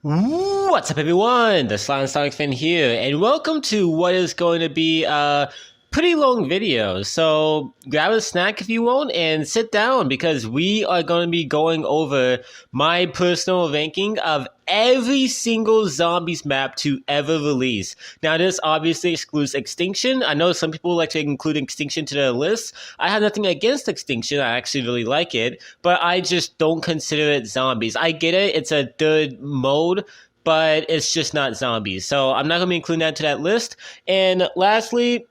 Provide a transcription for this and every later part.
What's up, everyone? The Sonic fan here, and welcome to what is going to be a pretty long video. So grab a snack if you want and sit down because we are going to be going over my personal ranking of every single zombies map to ever release. Now, this obviously excludes Extinction. I know some people like to include Extinction to their list. I have nothing against Extinction. I actually really like it, but I just don't consider it zombies. I get it. It's a third mode, but it's just not zombies. So I'm not going to be including that to that list. And lastly,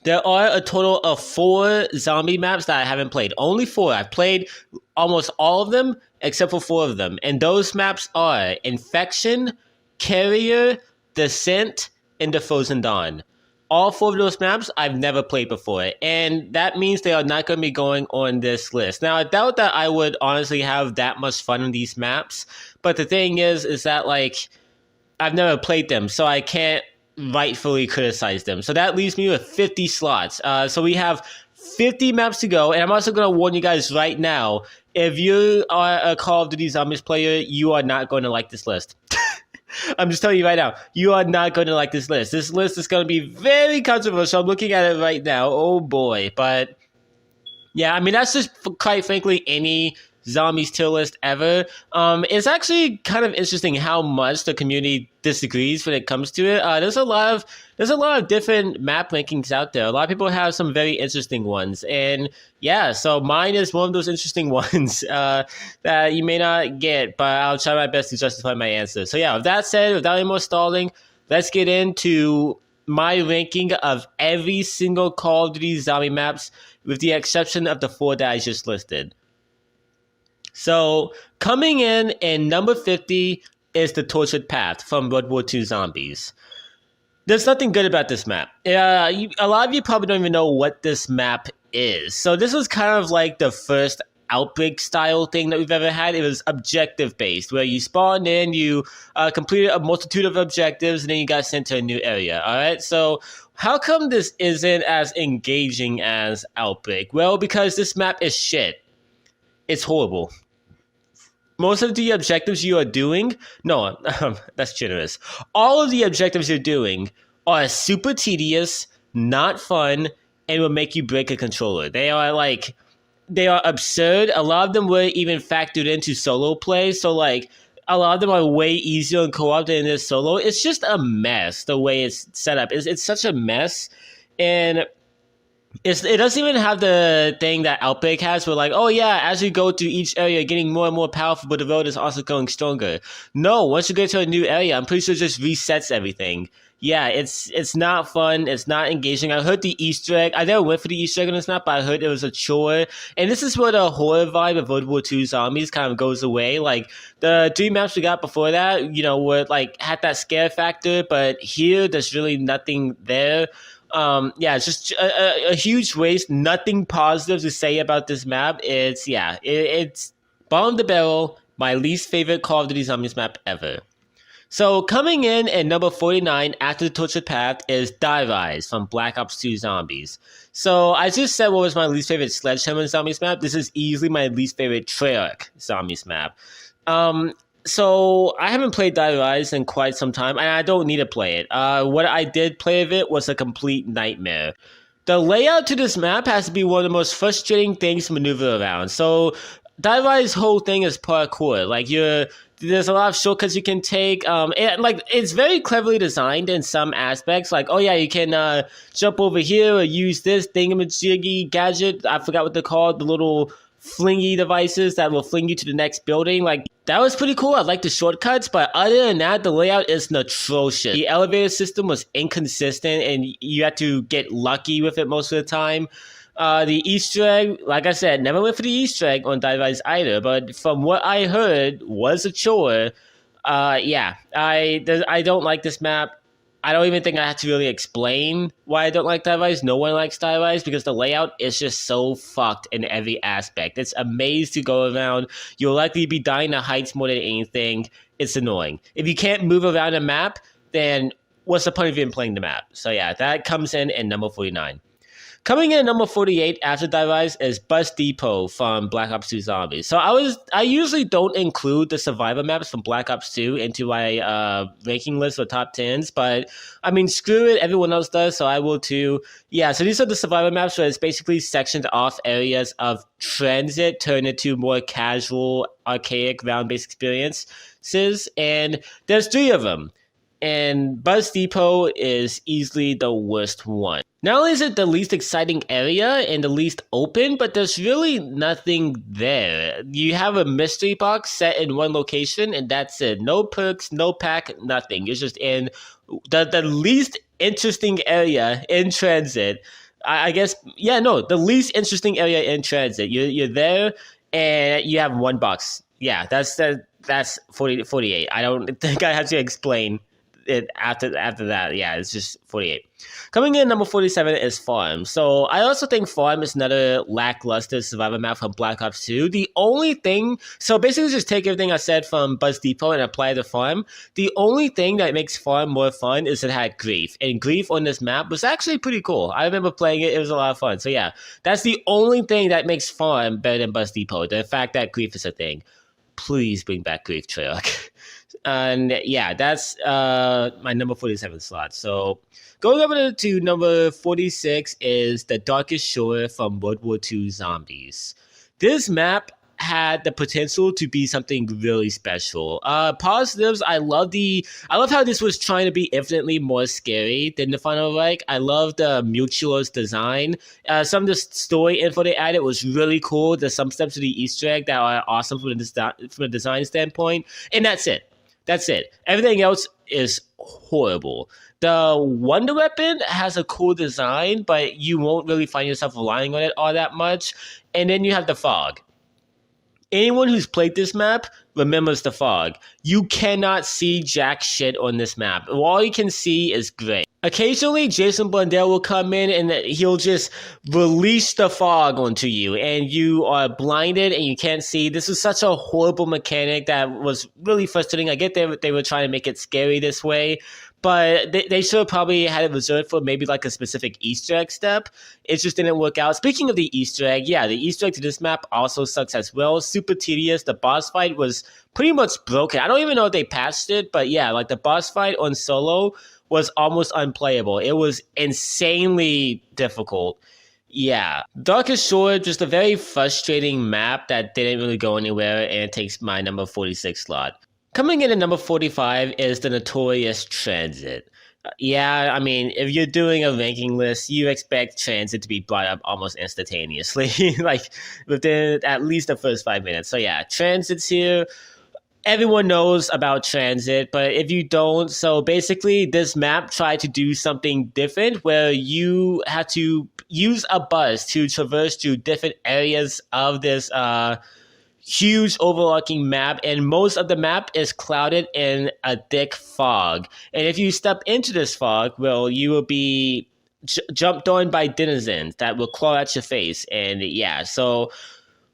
there are a total of 4 zombie maps that I haven't played. Only 4. I've played almost all of them except for 4 of them. And those maps are Infection, Carrier, Descent, and The Frozen Dawn. All 4 of those maps I've never played before. And that means they are not going to be going on this list. Now, I doubt that I would honestly have that much fun on these maps. But the thing is that, like, I've never played them, so I can't rightfully criticize them. So that leaves me with 50 slots. So we have 50 maps to go, and I'm also going to warn you guys right now, if you are a Call of Duty Zombies player, you are not going to like this list. I'm just telling you right now, you are not going to like this list. This list is going to be very controversial. I'm looking at it right now. Oh boy. But yeah, I mean, that's just quite frankly any zombies tier list ever. It's actually kind of interesting how much the community disagrees when it comes to it. There's a lot of different map rankings out there. A lot of people have some very interesting ones, and yeah, so mine is one of those interesting ones that you may not get, but I'll try my best to justify my answer. So yeah, with that said, without any more stalling, let's get into my ranking of every single Call of Duty zombie maps, with the exception of the 4 that I just listed. So, coming in number 50 is the Tortured Path from World War II Zombies. There's nothing good about this map. A lot of you probably don't even know what this map is. So this was kind of like the first Outbreak style thing that we've ever had. It was objective based, where you spawned in, you completed a multitude of objectives, and then you got sent to a new area. All right, so how come this isn't as engaging as Outbreak? Well, because this map is shit. It's horrible. Most of the objectives you are doing, no, that's generous. All of the objectives you're doing are super tedious, not fun, and will make you break a controller. They are absurd. A lot of them weren't even factored into solo play, so like a lot of them are way easier in co-op than it is solo. It's just a mess the way it's set up. It's such a mess, and it doesn't even have the thing that Outbreak has where like, oh yeah, as you go through each area, you're getting more and more powerful, but the road is also going stronger. No, once you get to a new area, I'm pretty sure it just resets everything. Yeah, it's not fun. It's not engaging. I heard the Easter egg. I never went for the Easter egg on this map, but I heard it was a chore. And this is where the horror vibe of World War II Zombies kind of goes away. Like, the 3 maps we got before that, you know, were like, had that scare factor, but here, there's really nothing there. Yeah, it's just a huge waste. Nothing positive to say about this map. It's bottom of the barrel, my least favorite Call of Duty Zombies map ever. So coming in at number 49 after the Tortured Path is Die Rise from Black Ops 2 Zombies. So I just said what was my least favorite Sledgehammer Zombies map. This is easily my least favorite Treyarch Zombies map. So I haven't played Die Rise in quite some time, and I don't need to play it. What I did play of it was a complete nightmare. The layout to this map has to be one of the most frustrating things to maneuver around. So Die Rise's whole thing is parkour. Like, there's a lot of shortcuts you can take. It's very cleverly designed in some aspects. Like, oh yeah, you can jump over here or use this thingamajiggy gadget. I forgot what they're called. The little flingy devices that will fling you to the next building. Like, that was pretty cool. I like the shortcuts, but other than that, the layout is atrocious. The elevator system was inconsistent, and you had to get lucky with it most of the time. The Easter egg, like I said, never went for the Easter egg on Die Rise either, but from what I heard, was a chore. Yeah, I don't like this map. I don't even think I have to really explain why I don't like Die Rise. No one likes Die Rise because the layout is just so fucked in every aspect. It's a maze to go around. You'll likely be dying to heights more than anything. It's annoying. If you can't move around a map, then what's the point of even playing the map? So yeah, that comes in at number 49. Coming in at number 48 after Die Rise is Bus Depot from Black Ops 2 Zombies. So I usually don't include the survivor maps from Black Ops 2 into my ranking list or top 10s, but I mean, screw it, everyone else does, so I will too. Yeah, so these are the survivor maps where it's basically sectioned off areas of transit turned into more casual, archaic, round-based experiences, and there's 3 of them. And Bus Depot is easily the worst one. Not only is it the least exciting area and the least open, but there's really nothing there. You have a mystery box set in one location, and that's it. No perks, no pack, nothing. It's just in the least interesting area in transit. I guess, yeah, no, the least interesting area in transit. You're there, and you have one box. Yeah, that's 48. I don't think I have to explain it after that. Yeah, it's just 48. Coming in number 47 is Farm. So I also think Farm is another lackluster survivor map from Black Ops 2. The only thing, so basically just take everything I said from Bus Depot and apply it to Farm. The only thing that makes Farm more fun is it had Grief. And Grief on this map was actually pretty cool. I remember playing it. It was a lot of fun. So yeah, that's the only thing that makes Farm better than Bus Depot. The fact that Grief is a thing. Please bring back Grief, Treyarch. And yeah, that's my number 47 slot. So going over to number 46 is The Darkest Shore from World War II Zombies. This map had the potential to be something really special. Positives, I love how this was trying to be infinitely more scary than the Final Reich. I love the Mutual's design. Some of the story info they added was really cool. There's some steps to the Easter egg that are awesome from a design standpoint. And that's it. That's it. Everything else is horrible. The Wonder Weapon has a cool design, but you won't really find yourself relying on it all that much. And then you have the fog. Anyone who's played this map remembers the fog. You cannot see jack shit on this map. All you can see is gray. Occasionally, Jason Blundell will come in and he'll just release the fog onto you, and you are blinded and you can't see. This is such a horrible mechanic that was really frustrating. I get they were trying to make it scary this way, but they should have probably had it reserved for maybe like a specific Easter egg step. It just didn't work out. Speaking of the Easter egg, yeah, the Easter egg to this map also sucks as well. Super tedious. The boss fight was pretty much broken. I don't even know if they patched it, but yeah, like the boss fight on solo was almost unplayable. It was insanely difficult. Yeah. Darkest Shore, just a very frustrating map that didn't really go anywhere, and it takes my number 46 slot. Coming in at number 45 is the notorious Transit. Yeah, I mean, if you're doing a ranking list, you expect Transit to be brought up almost instantaneously, like within at least the first 5 minutes. So yeah, Transit's here. Everyone knows about Transit, but if you don't, so basically this map tried to do something different where you have to use a bus to traverse through different areas of this huge overarching map, and most of the map is clouded in a thick fog. And if you step into this fog, well, you will be jumped on by denizens that will claw at your face. And yeah, so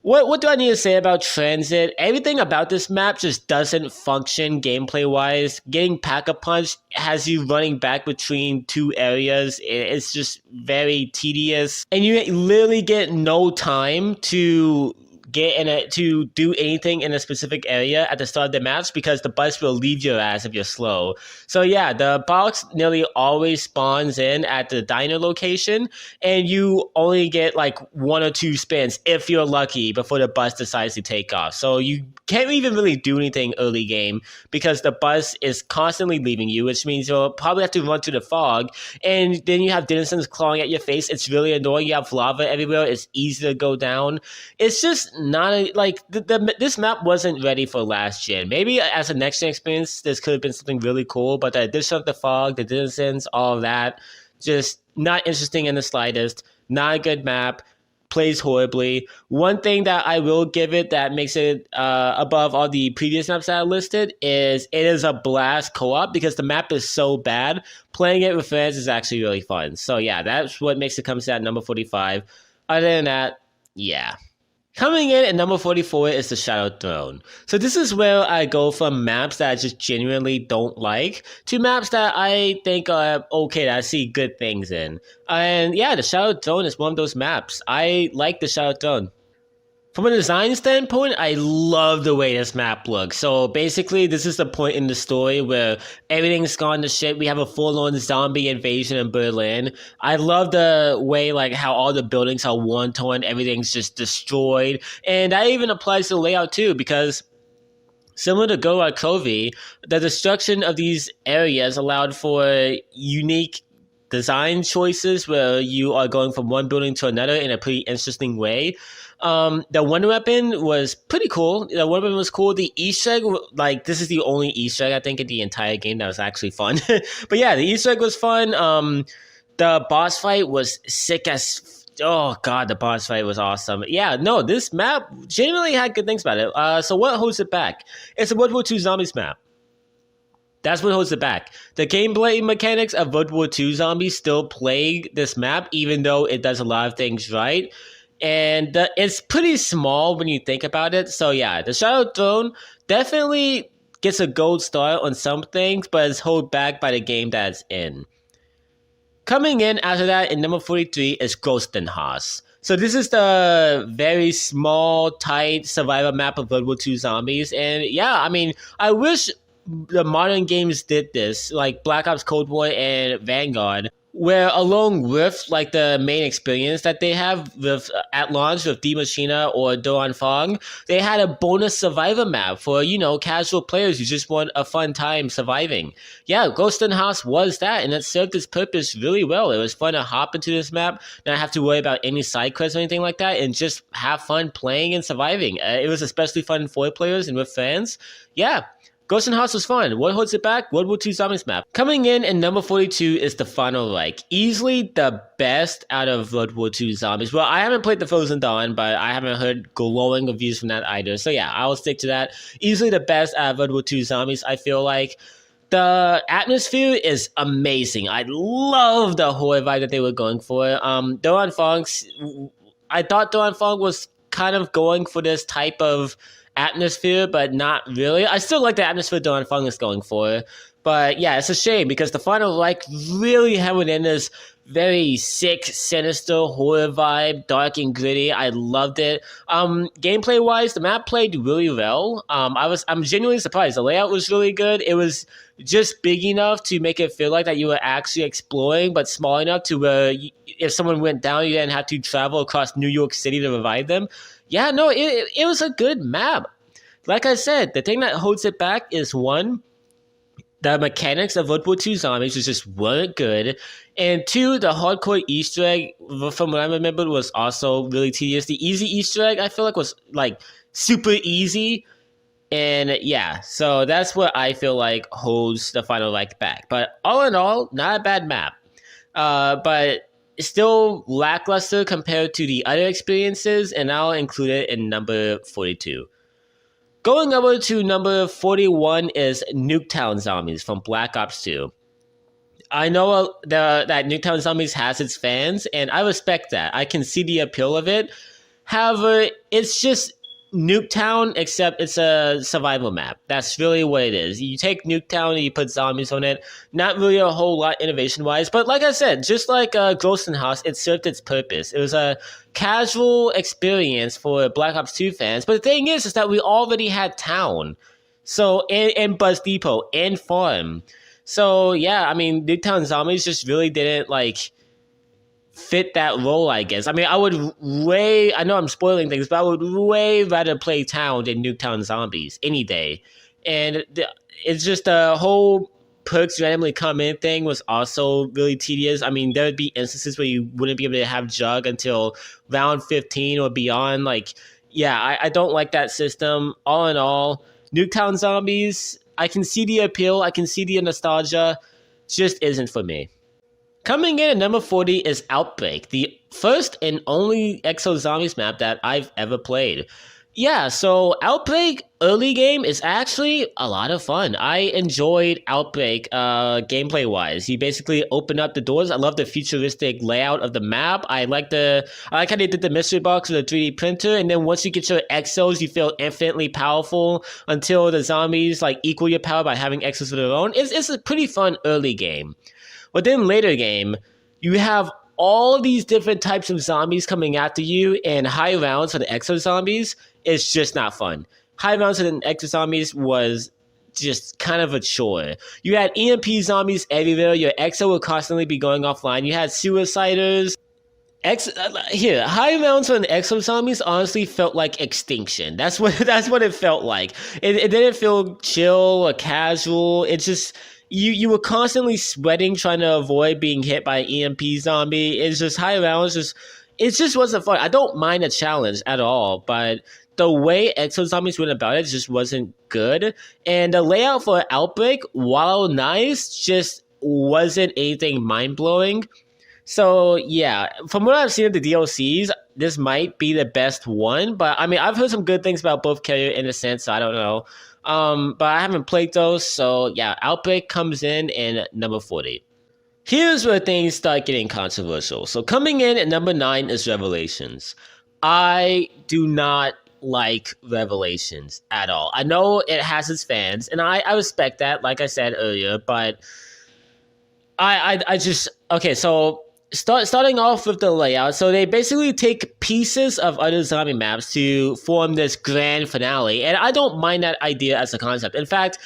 what do I need to say about Transit? Everything about this map just doesn't function gameplay-wise. Getting Pack-a-Punch has you running back between 2 areas. It's just very tedious. And you literally get no time to to do anything in a specific area at the start of the match because the bus will leave your ass if you're slow. So yeah, the box nearly always spawns in at the diner location, and you only get like 1 or 2 spins if you're lucky before the bus decides to take off. So you can't even really do anything early game because the bus is constantly leaving you, which means you'll probably have to run through the fog, and then you have denizens clawing at your face. It's really annoying. You have lava everywhere. It's easy to go down. It's just not like this map wasn't ready for last gen. Maybe as a next gen experience, this could have been something really cool, but the addition of the fog, the denizens, all of that, just not interesting in the slightest. Not a good map. Plays horribly. One thing that I will give it that makes it above all the previous maps that I listed is it is a blast co-op because the map is so bad. Playing it with friends is actually really fun. So yeah, that's what makes it come to that number 45. Other than that, yeah. Coming in at number 44 is the Shadow Throne. So this is where I go from maps that I just genuinely don't like to maps that I think are okay, that I see good things in. And yeah, the Shadow Throne is one of those maps. I like the Shadow Throne. From a design standpoint, I love the way this map looks. So basically, this is the point in the story where everything's gone to shit. We have a full-on zombie invasion in Berlin. I love the way, like, how all the buildings are war-torn, everything's just destroyed. And that even applies to the layout too, because similar to Go Covey, the destruction of these areas allowed for unique design choices where you are going from one building to another in a pretty interesting way. The one weapon was pretty cool. The one weapon was cool. The Easter egg, like, this is the only Easter egg I think in the entire game that was actually fun. But yeah, the Easter egg was fun. The boss fight was sick as. Oh god, the boss fight was awesome. Yeah, no, this map genuinely had good things about it. So what holds it back? It's a World War II Zombies map. That's what holds it back. The gameplay mechanics of World War II Zombies still plague this map, even though it does a lot of things right. And it's pretty small when you think about it. So yeah, the Shadow Throne definitely gets a gold star on some things, but is held back by the game that it's in. Coming in after that, in number 43, is Grostenhaus. So this is the very small, tight survival map of World War II Zombies. And yeah, I mean, I wish the modern games did this, like Black Ops Cold War and Vanguard, where along with like the main experience that they have with at launch with Die Maschine or Anfang, they had a bonus survivor map for, you know, casual players who just want a fun time surviving. Yeah, Grostenhaus was that, and it served its purpose really well. It was fun to hop into this map, not have to worry about any side quests or anything like that, and just have fun playing and surviving. It was especially fun for players and with fans. Yeah. Grostenhaus was fun. What holds it back? World War II Zombies map. Coming in at number 42 is the Final Reich. Easily the best out of World War II Zombies. Well, I haven't played the Frozen Dawn, but I haven't heard glowing reviews from that either. So yeah, I will stick to that. Easily the best out of World War II Zombies, I feel like. The atmosphere is amazing. I love the horror vibe that they were going for. I thought Anfang was kind of going for this type of atmosphere, but not really. I still like the atmosphere Anfang is going for, but yeah, it's a shame because the Final Reich really hammered in this very sick, sinister horror vibe, dark and gritty. I loved it. Gameplay wise, the map played really well. I'm genuinely surprised. The layout was really good. It was just big enough to make it feel like that you were actually exploring, but small enough to where if someone went down, you didn't have to travel across New York City to revive them. Yeah, no, it was a good map. Like I said, the thing that holds it back is one, the mechanics of World War II Zombies just weren't good. And two, the hardcore Easter egg, from what I remember, was also really tedious. The easy Easter egg, I feel like, was like super easy. And yeah, so that's what I feel like holds the Final Reich back. But all in all, not a bad map. But still lackluster compared to the other experiences, and I'll include it in number 42. Going over to number 41 is Nuketown Zombies from Black Ops 2. I know that Nuketown Zombies has its fans, and I respect that. I can see the appeal of it. However, it's just Nuketown, except it's a survival map. That's really what it is. You take Nuketown and you put zombies on it. Not really a whole lot innovation-wise, but like I said, just like Grostenhaus, it served its purpose. It was a casual experience for Black Ops 2 fans. But the thing is that we already had Town, so and Buzz Depot and Farm. So yeah, I mean, Nuketown Zombies just really didn't like fit that role, I guess. I mean, I know I'm spoiling things, but I would way rather play Town than Nuketown Zombies any day. And it's just the whole perks randomly come in thing was also really tedious. I mean, there would be instances where you wouldn't be able to have Jug until round 15 or beyond. Like, yeah, I don't like that system. All in all, Nuketown Zombies, I can see the appeal, I can see the nostalgia, just isn't for me. Coming in at number 40 is Outbreak, the first and only Exo Zombies map that I've ever played. Yeah, so Outbreak early game is actually a lot of fun. I enjoyed Outbreak gameplay wise. You basically open up the doors. I love the futuristic layout of the map. I like how they did the mystery box with a 3D printer, and then once you get your exos, you feel infinitely powerful until the zombies like equal your power by having exos of their own. It's a pretty fun early game. But then later game, you have all these different types of zombies coming after you, and high rounds for the exo zombies is just not fun. High rounds for the exo zombies was just kind of a chore. You had EMP zombies everywhere. Your exo would constantly be going offline. You had suiciders. High rounds on exo zombies honestly felt like extinction. That's what it felt like. It didn't feel chill or casual. It just you were constantly sweating trying to avoid being hit by an EMP zombie. It's just high rounds. It just wasn't fun. I don't mind a challenge at all, but the way exo zombies went about it just wasn't good. And the layout for Outbreak, while nice, just wasn't anything mind blowing. So yeah, from what I've seen of the DLCs, this might be the best one. But I mean, I've heard some good things about both Carrier and Ascent, so I don't know. But I haven't played those, so yeah, Outbreak comes in number 40. Here's where things start getting controversial. So coming in at number 9 is Revelations. I do not like Revelations at all. I know it has its fans, and I respect that, like I said earlier, but I just okay, so starting off with the layout. So they basically take pieces of other zombie maps to form this grand finale, and I don't mind that idea as a concept. In fact,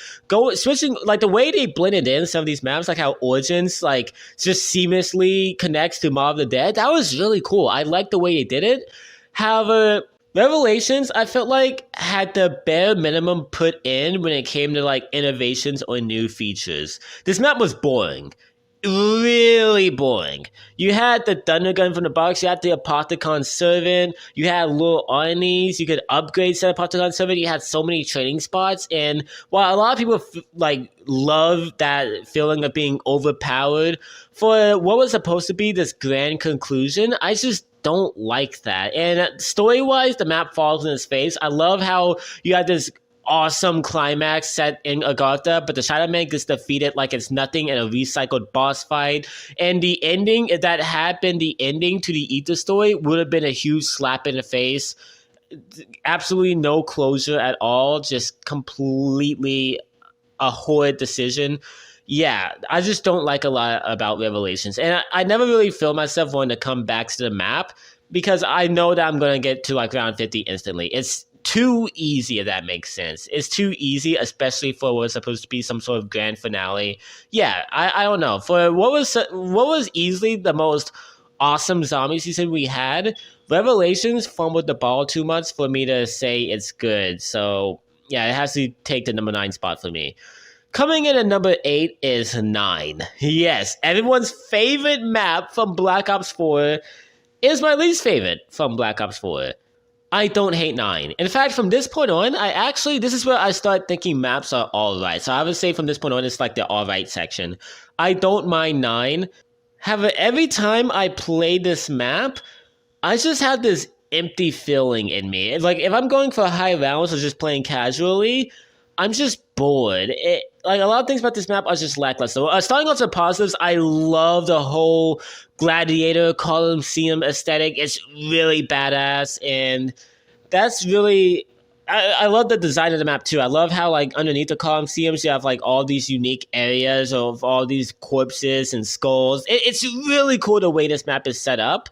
switching like the way they blended in some of these maps, like how Origins like just seamlessly connects to Mob of the Dead, that was really cool. I like the way they did it. However, Revelations, I felt like had the bare minimum put in when it came to like innovations or new features. This map was boring. Really boring. You had the Thunder Gun from the box, you had the Apothicon Servant, you had little armies, you could upgrade said Apothicon Servant, you had so many training spots, and while a lot of people love that feeling of being overpowered, for what was supposed to be this grand conclusion, I just don't like that. And story-wise, the map falls in its face. I love how you had this awesome climax set in Agartha, but the Shadow Man gets defeated like it's nothing in a recycled boss fight. And the ending, if that had been the ending to the Ether story, would have been a huge slap in the face. Absolutely no closure at all. Just completely a horrid decision. Yeah, I just don't like a lot about Revelations. And I never really feel myself wanting to come back to the map because I know that I'm going to get to like round 50 instantly. It's too easy, if that makes sense. It's too easy, especially for what's supposed to be some sort of grand finale. Yeah, I don't know. For what was easily the most awesome zombie season we had, Revelations fumbled the ball too much for me to say it's good. So yeah, it has to take the number 9 spot for me. Coming in at number 8 is 9. Yes, everyone's favorite map from Black Ops 4 is my least favorite from Black Ops 4. I don't hate 9. In fact, from this point on, this is where I start thinking maps are alright. So I would say from this point on, it's like the alright section. I don't mind 9. However, every time I play this map, I just have this empty feeling in me. Like, if I'm going for high rounds or just playing casually, I'm just bored. Like, a lot of things about this map are just lackluster. Starting off the positives, I love the whole Gladiator Colosseum aesthetic. It's really badass, and that's really... I love the design of the map, too. I love how, like, underneath the Colosseums, you have, like, all these unique areas of all these corpses and skulls. It's really cool the way this map is set up,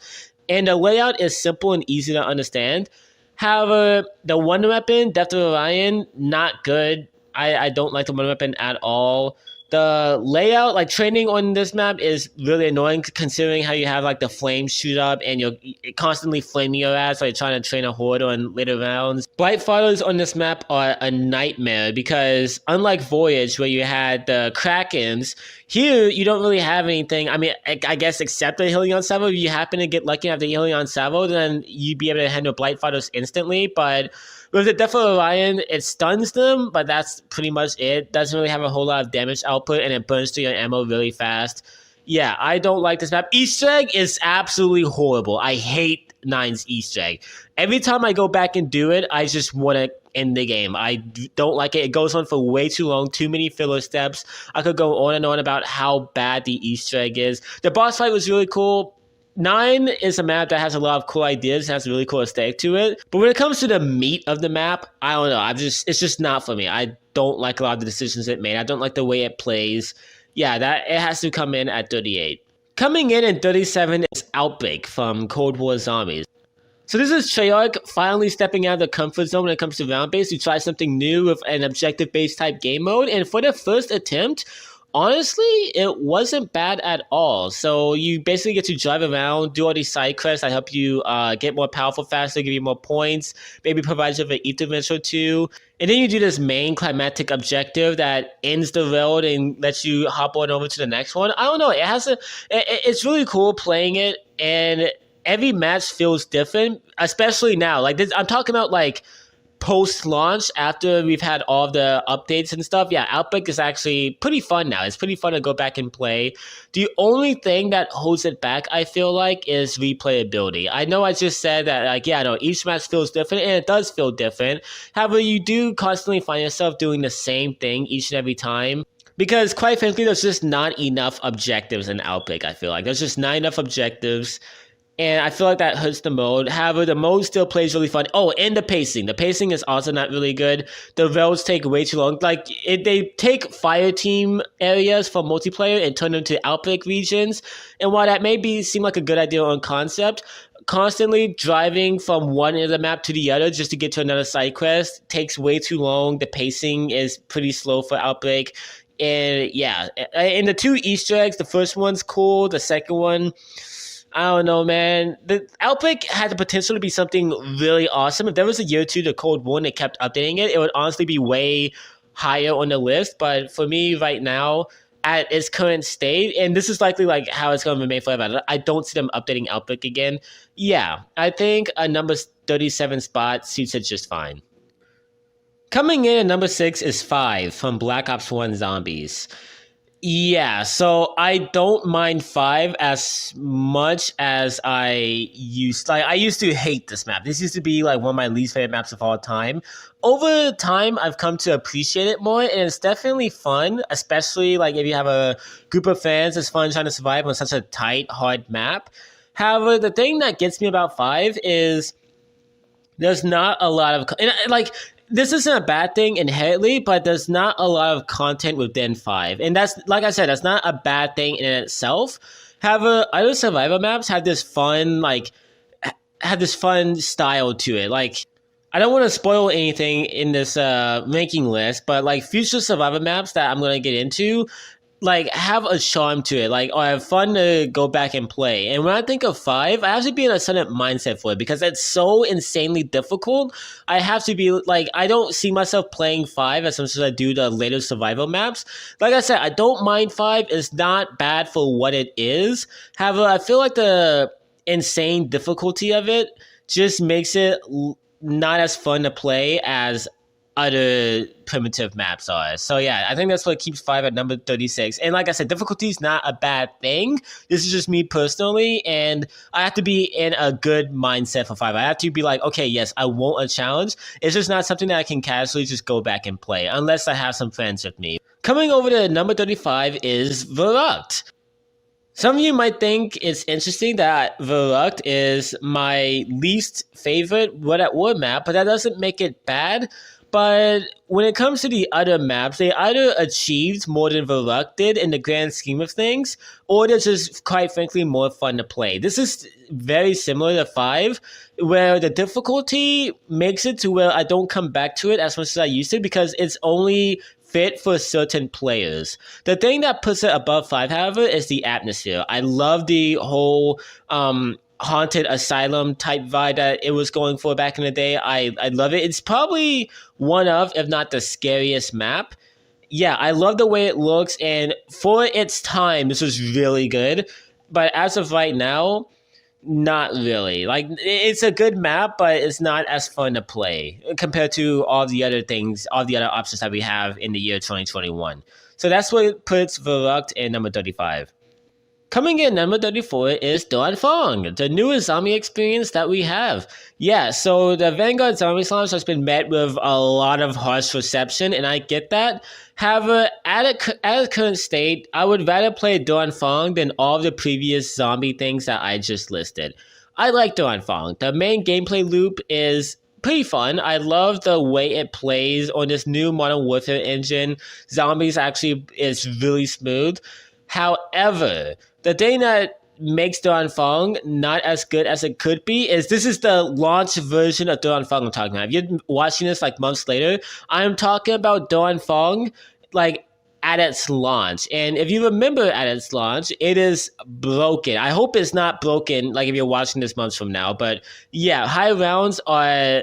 and the layout is simple and easy to understand. However, the Wonder Weapon, Death of Orion, not good. I don't like the Wonder Weapon at all. The layout, like training on this map is really annoying considering how you have like the flames shoot up and you're constantly flaming your ass while you're trying to train a horde on later rounds. Blight fighters on this map are a nightmare because unlike Voyage where you had the Krakens, here you don't really have anything. I mean, I guess except the Helion Salvo, if you happen to get lucky and have the Helion Salvo, then you'd be able to handle Blight fighters instantly, but with the Death of Orion, it stuns them, but that's pretty much it. Doesn't really have a whole lot of damage output, and it burns through your ammo really fast. Yeah, I don't like this map. Easter egg is absolutely horrible. I hate 9's Easter egg. Every time I go back and do it, I just want to end the game. I don't like it. It goes on for way too long, too many filler steps. I could go on and on about how bad the Easter egg is. The boss fight was really cool. 9 is a map that has a lot of cool ideas, has a really cool aesthetic to it. But when it comes to the meat of the map, I don't know. It's just not for me. I don't like a lot of the decisions it made. I don't like the way it plays. Yeah, that it has to come in at 38. Coming in at 37 is Outbreak from Cold War Zombies. So this is Treyarch finally stepping out of the comfort zone when it comes to round-based to try something new with an objective-based type game mode. And for the first attempt, honestly, it wasn't bad at all. So you basically get to drive around, do all these side quests that help you get more powerful faster, give you more points, maybe provide you with an ether event or two. And then you do this main climactic objective that ends the road and lets you hop on over to the next one. I don't know. It's really cool playing it, and every match feels different, especially now. Like this, I'm talking about like post-launch after we've had all the updates and stuff. Yeah, Outbreak is actually pretty fun now. It's pretty fun to go back and play. The only thing that holds it back, I feel like, is replayability. I know I just said that, like, yeah, no, each match feels different, and it does feel different. However, you do constantly find yourself doing the same thing each and every time. Because, quite frankly, there's just not enough objectives in Outbreak, I feel like. There's just not enough objectives. And I feel like that hurts the mode. However, the mode still plays really fun. Oh, and the pacing. The pacing is also not really good. The roads take way too long. Like, they take fire team areas from multiplayer and turn them to Outbreak regions. And while that seem like a good idea on concept, constantly driving from one end of the map to the other just to get to another side quest takes way too long. The pacing is pretty slow for Outbreak. And yeah, and the 2 Easter eggs, the first one's cool. The second one, I don't know, man. The Outbreak had the potential to be something really awesome. If there was a year or two to Cold War and they kept updating it, it would honestly be way higher on the list. But for me right now, at its current state, and this is likely like how it's going to remain forever, I don't see them updating Outbreak again. Yeah, I think a number 37 spot suits it just fine. Coming in at number 6 is 5 from Black Ops 1 Zombies. Yeah, so I don't mind 5 as much as I used. Like, I used to hate this map. This used to be like one of my least favorite maps of all time. Over time, I've come to appreciate it more, and it's definitely fun, especially like if you have a group of fans. It's fun trying to survive on such a tight, hard map. However, the thing that gets me about 5 is there's not a lot of this isn't a bad thing inherently, but there's not a lot of content within 5. And that's, like I said, that's not a bad thing in itself. However, other survival maps have this fun, style to it. Like, I don't want to spoil anything in this ranking list, but like future survival maps that I'm going to get into, like, have a charm to it, like, or have fun to go back and play. And when I think of 5, I have to be in a certain mindset for it because it's so insanely difficult. I have to be like, I don't see myself playing 5 as much as I do the later survival maps. Like I said, I don't mind 5. It's not bad for what it is. However, I feel like the insane difficulty of it just makes it not as fun to play as other primitive maps are. So yeah, I think that's what keeps 5 at number 36. And like I said, difficulty is not a bad thing. This is just me personally, and I have to be in a good mindset for 5. I have to be like, okay, yes, I want a challenge. It's just not something that I can casually just go back and play, unless I have some friends with me. Coming over to number 35 is Verrucht. Some of you might think it's interesting that Verrucht is my least favorite World at War map, but that doesn't make it bad. But when it comes to the other maps, they either achieved more than Verrucht did in the grand scheme of things, or they're just, quite frankly, more fun to play. This is very similar to 5, where the difficulty makes it to where I don't come back to it as much as I used to because it's only fit for certain players. The thing that puts it above 5, however, is the atmosphere. I love the whole haunted asylum type vibe that it was going for back in the day. I love it. It's probably one of, if not the scariest map. Yeah, I love the way it looks, and for its time, this was really good. But as of right now, not really. Like, it's a good map, but it's not as fun to play compared to all the other things, all the other options that we have in the year 2021. So that's what puts Verrucht in number 35. Coming in number 34 is Anfang, the newest zombie experience that we have. Yeah, so the Vanguard Zombie launch has been met with a lot of harsh reception, and I get that. However, at its current state, I would rather play Anfang than all of the previous zombie things that I just listed. I like Anfang. The main gameplay loop is pretty fun. I love the way it plays on this new Modern Warfare engine. Zombies actually is really smooth. However, the thing that makes Anfang not as good as it could be is this is the launch version of Anfang I'm talking about. If you're watching this like months later, I'm talking about Anfang like at its launch. And if you remember at its launch, it is broken. I hope it's not broken like if you're watching this months from now. But yeah, high rounds are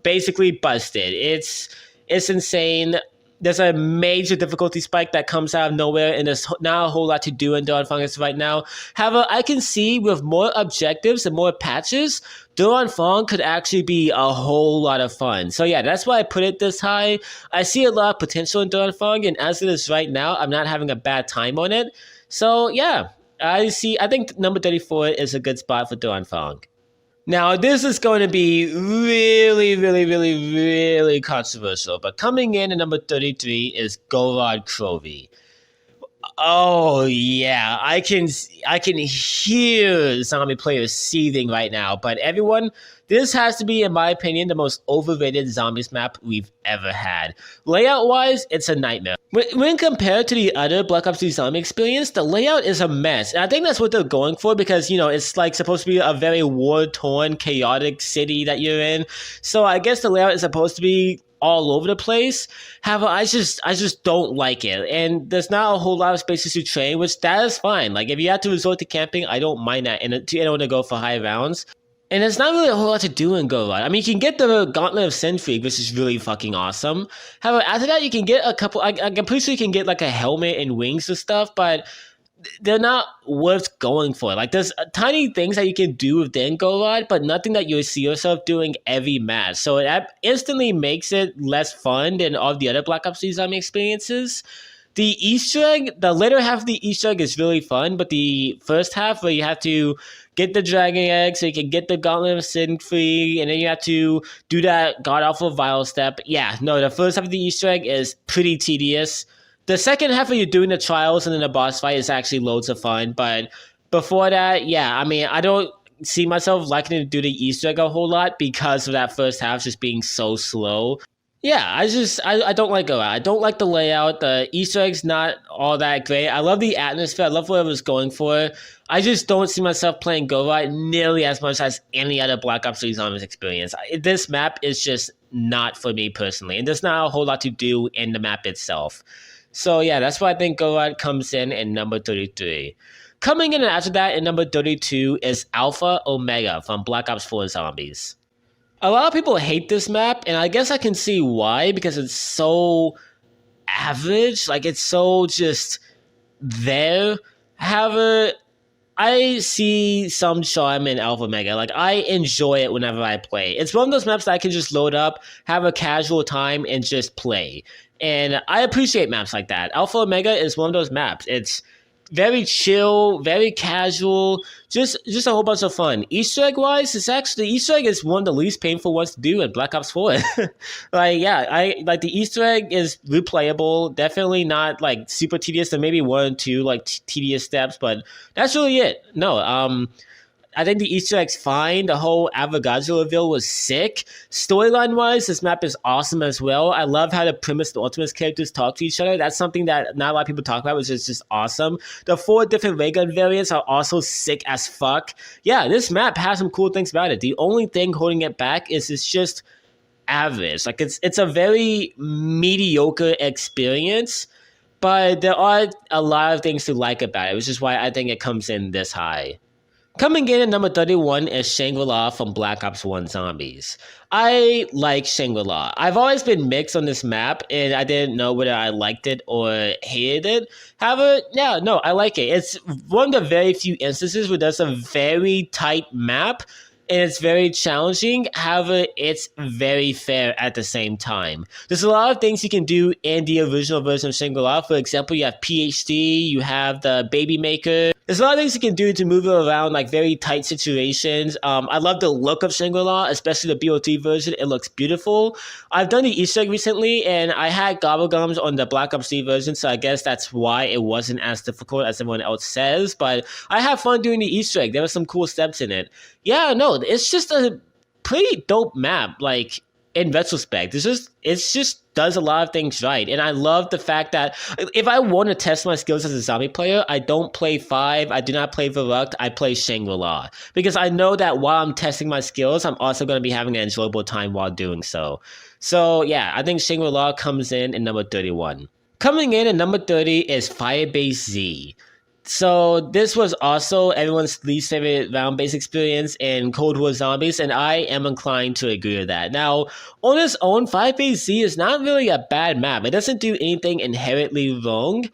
basically busted. It's insane. There's a major difficulty spike that comes out of nowhere, and there's not a whole lot to do in Anfang right now. However, I can see with more objectives and more patches, Anfang could actually be a whole lot of fun. So yeah, that's why I put it this high. I see a lot of potential in Anfang, and as it is right now, I'm not having a bad time on it. So yeah, I think number 34 is a good spot for Anfang. Now, this is going to be really, really, really, really controversial, but coming in at number 33 is Gorod Krovi. Oh yeah, I can hear zombie players seething right now. But everyone, this has to be, in my opinion, the most overrated zombies map we've ever had. Layout-wise, it's a nightmare. When compared to the other Black Ops 3 zombie experience, the layout is a mess. And I think that's what they're going for because, it's like supposed to be a very war-torn, chaotic city that you're in. So I guess the layout is supposed to be all over the place. However, I just don't like it. And there's not a whole lot of spaces to train, which that is fine. Like if you have to resort to camping, I don't mind that in order to go for high rounds. And there's not really a whole lot to do in Gorod. I mean, you can get the Gauntlet of Sinfreak, which is really fucking awesome. However, after that, you can get a couple... I'm pretty sure you can get like a helmet and wings and stuff, but they're not worth going for. Like, there's tiny things that you can do within Gorod, but nothing that you see yourself doing every match. So that instantly makes it less fun than all the other Black Ops 3 zombie experiences. The Easter egg, the later half of the Easter egg is really fun, but the first half where you have to get the dragon egg so you can get the Gauntlet of Sinfreak, and then you have to do that god-awful vial step. Yeah, no, the first half of the Easter egg is pretty tedious. The second half where you're doing the trials and then the boss fight is actually loads of fun, but before that, yeah, I mean, I don't see myself liking to do the Easter egg a whole lot because of that first half just being so slow. Yeah, I don't like Gorod. I don't like the layout. The Easter egg's not all that great. I love the atmosphere. I love what it was going for. I just don't see myself playing Gorod nearly as much as any other Black Ops 3 Zombies experience. This map is just not for me personally, and there's not a whole lot to do in the map itself. So yeah, that's why I think Gorod comes in number 33. Coming in after that in number 32 is Alpha Omega from Black Ops 4 Zombies. A lot of people hate this map, and I guess I can see why, because it's so average. Like, it's so just there. However, I see some charm in Alpha Omega. Like, I enjoy it whenever I play. It's one of those maps that I can just load up, have a casual time, and just play. And I appreciate maps like that. Alpha Omega is one of those maps. It's very chill, very casual, just a whole bunch of fun. Easter egg wise, Easter egg is one of the least painful ones to do in Black Ops 4. Like, yeah, I like the Easter egg is replayable, definitely not like super tedious. There may be one or two like tedious steps, but that's really it. No, I think the Easter egg's fine. The whole Avogadro reveal was sick. Storyline-wise, this map is awesome as well. I love how the Primus and Ultimus characters talk to each other. That's something that not a lot of people talk about, which is just awesome. The 4 different ray gun variants are also sick as fuck. Yeah, this map has some cool things about it. The only thing holding it back is it's just average. Like, it's a very mediocre experience, but there are a lot of things to like about it, which is why I think it comes in this high. Coming in at number 31 is Shangri-La from Black Ops 1 Zombies. I like Shangri-La. I've always been mixed on this map, and I didn't know whether I liked it or hated it. However, yeah, no, I like it. It's one of the very few instances where there's a very tight map, and it's very challenging. However, it's very fair at the same time. There's a lot of things you can do in the original version of Shangri-La. For example, you have PhD, you have the Baby Maker, There's a lot of things you can do to move it around like very tight situations. I love the look of Shangri-La, especially the BO3 version. It looks beautiful. I've done the Easter egg recently, and I had Gobblegums on the Black Ops 3 version, so I guess that's why it wasn't as difficult as everyone else says. But I had fun doing the Easter egg. There were some cool steps in it. Yeah, no, it's just a pretty dope map. Like, in retrospect, it's just does a lot of things right, and I love the fact that if I want to test my skills as a zombie player, I don't play 5, I do not play Verruct, I play Shangri-La, because I know that while I'm testing my skills, I'm also going to be having an enjoyable time while doing so. So yeah, I think Shangri-La comes in number 31. Coming in at number 30 is Firebase Z. So this was also everyone's least favorite round-based experience in Cold War Zombies, and I am inclined to agree with that. Now, on its own, Firebase Z is not really a bad map. It doesn't do anything inherently wrong,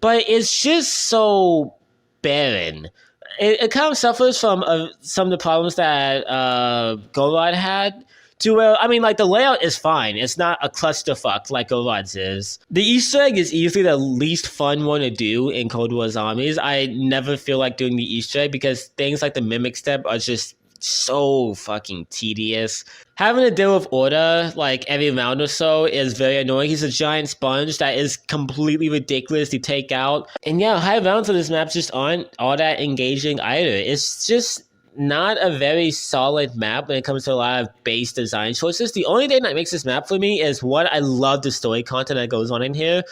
but it's just so barren. It kind of suffers from some of the problems that Gorod had. To where, I mean, like, the layout is fine. It's not a clusterfuck like Gorod's is. The Easter egg is easily the least fun one to do in Cold War Zombies. I never feel like doing the Easter egg because things like the Mimic Step are just so fucking tedious. Having to deal with Order, like, every round or so is very annoying. He's a giant sponge that is completely ridiculous to take out. And yeah, high rounds on this map just aren't all that engaging either. It's just not a very solid map when it comes to a lot of base design choices. The only thing that makes this map for me is, one, I love the story content that goes on in here,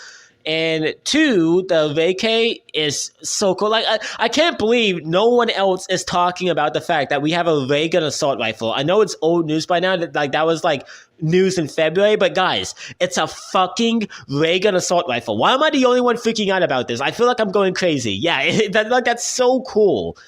and two, the vacay is so cool. Like, I can't believe no one else is talking about the fact that we have a ray gun assault rifle. I know it's old news by now, that was like news in February, but guys, it's a fucking ray gun assault rifle. Why am I the only one freaking out about this? I feel like I'm going crazy. Yeah, that's so cool.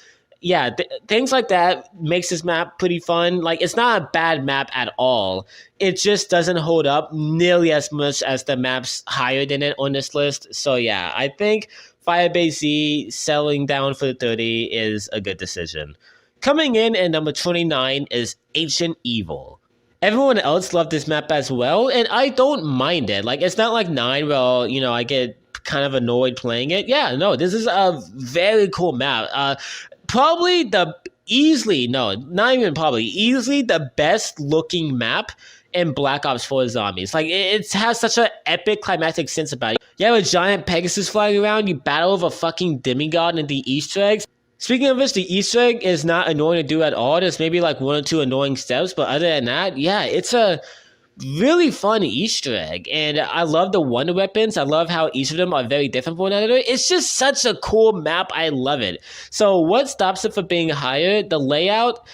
Yeah, things like that makes this map pretty fun. Like, it's not a bad map at all. It just doesn't hold up nearly as much as the maps higher than it on this list. So yeah, I think Firebase Z selling down for the 30 is a good decision. Coming in at number 29 is Ancient Evil. Everyone else loved this map as well, and I don't mind it. Like, it's not like 9 where, you know, I get kind of annoyed playing it. Yeah, no, this is a very cool map. Probably easily the best looking map in Black Ops 4 Zombies. Like, it has such an epic climactic sense about it. You have a giant Pegasus flying around, you battle with a fucking demigod and the Easter eggs. Speaking of which, the Easter egg is not annoying to do at all. There's maybe like 1 or 2 annoying steps, but other than that, yeah, it's a really fun Easter egg, and I love the wonder weapons. I love how each of them are very different from one another. It's just such a cool map. I love it. So what stops it from being higher? The layout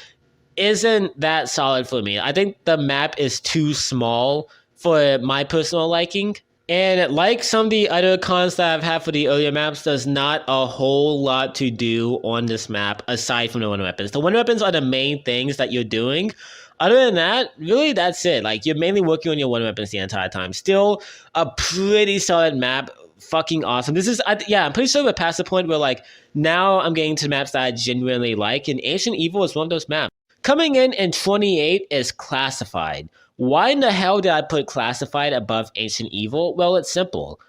isn't that solid for me. I think the map is too small for my personal liking. And like some of the other cons that I've had for the earlier maps, there's not a whole lot to do on this map aside from the wonder weapons. The wonder weapons are the main things that you're doing. Other than that, really, that's it. Like, you're mainly working on your wonder weapons the entire time. Still a pretty solid map. Fucking awesome. This is, I'm pretty sure we're past the point where, like, now I'm getting to maps that I genuinely like, and Ancient Evil is one of those maps. Coming in 28 is Classified. Why in the hell did I put Classified above Ancient Evil? Well, it's simple.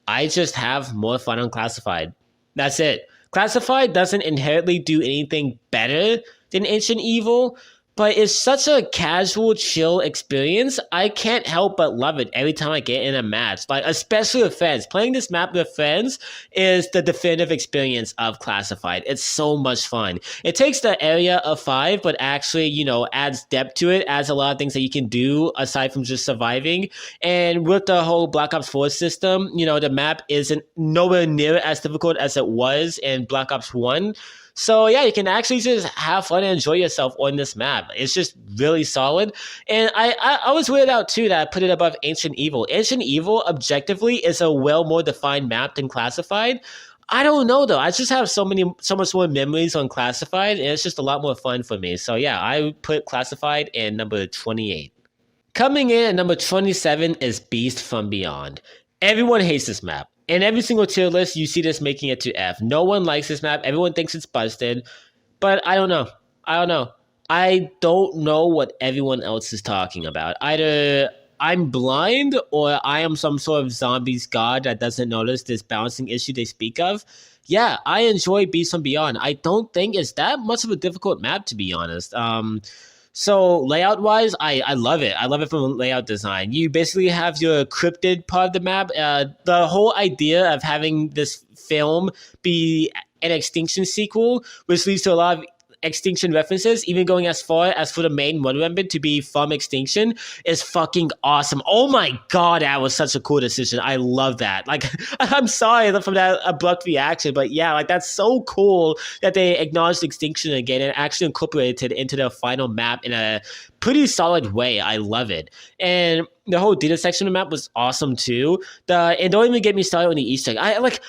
I just have more fun on Classified. That's it. Classified doesn't inherently do anything better than Ancient Evil, but it's such a casual, chill experience. I can't help but love it every time I get in a match. Like, especially with friends. Playing this map with friends is the definitive experience of Classified. It's so much fun. It takes the area of 5, but actually, you know, adds depth to it, adds a lot of things that you can do aside from just surviving. And with the whole Black Ops 4 system, you know, the map isn't nowhere near as difficult as it was in Black Ops 1. So yeah, you can actually just have fun and enjoy yourself on this map. It's just really solid. And I was weirded out too that I put it above Ancient Evil. Ancient Evil, objectively, is a well more defined map than Classified. I don't know though. I just have so much more memories on Classified, and it's just a lot more fun for me. So yeah, I put Classified in number 28. Coming in at number 27 is Beast from Beyond. Everyone hates this map. In every single tier list, you see this making it to F. No one likes this map. Everyone thinks it's busted. But I don't know. I don't know what everyone else is talking about. Either I'm blind or I am some sort of zombies god that doesn't notice this bouncing issue they speak of. yeah, I enjoy Beast from Beyond. I don't think it's that much of a difficult map, to be honest. So layout wise, I love it. I love it from layout design. You basically have your cryptid part of the map. The whole idea of having this film be an Extinction sequel, which leads to a lot of Extinction references, even going as far as for the main Wonder Weapon to be from Extinction, is fucking awesome. Oh my god, that was such a cool decision. I love that. Like, I'm sorry from that abrupt reaction, but yeah, like that's so cool that they acknowledged Extinction again and actually incorporated it into the final map in a pretty solid way. I love it. And the whole data section of the map was awesome too. And don't even get me started on the Easter egg. I like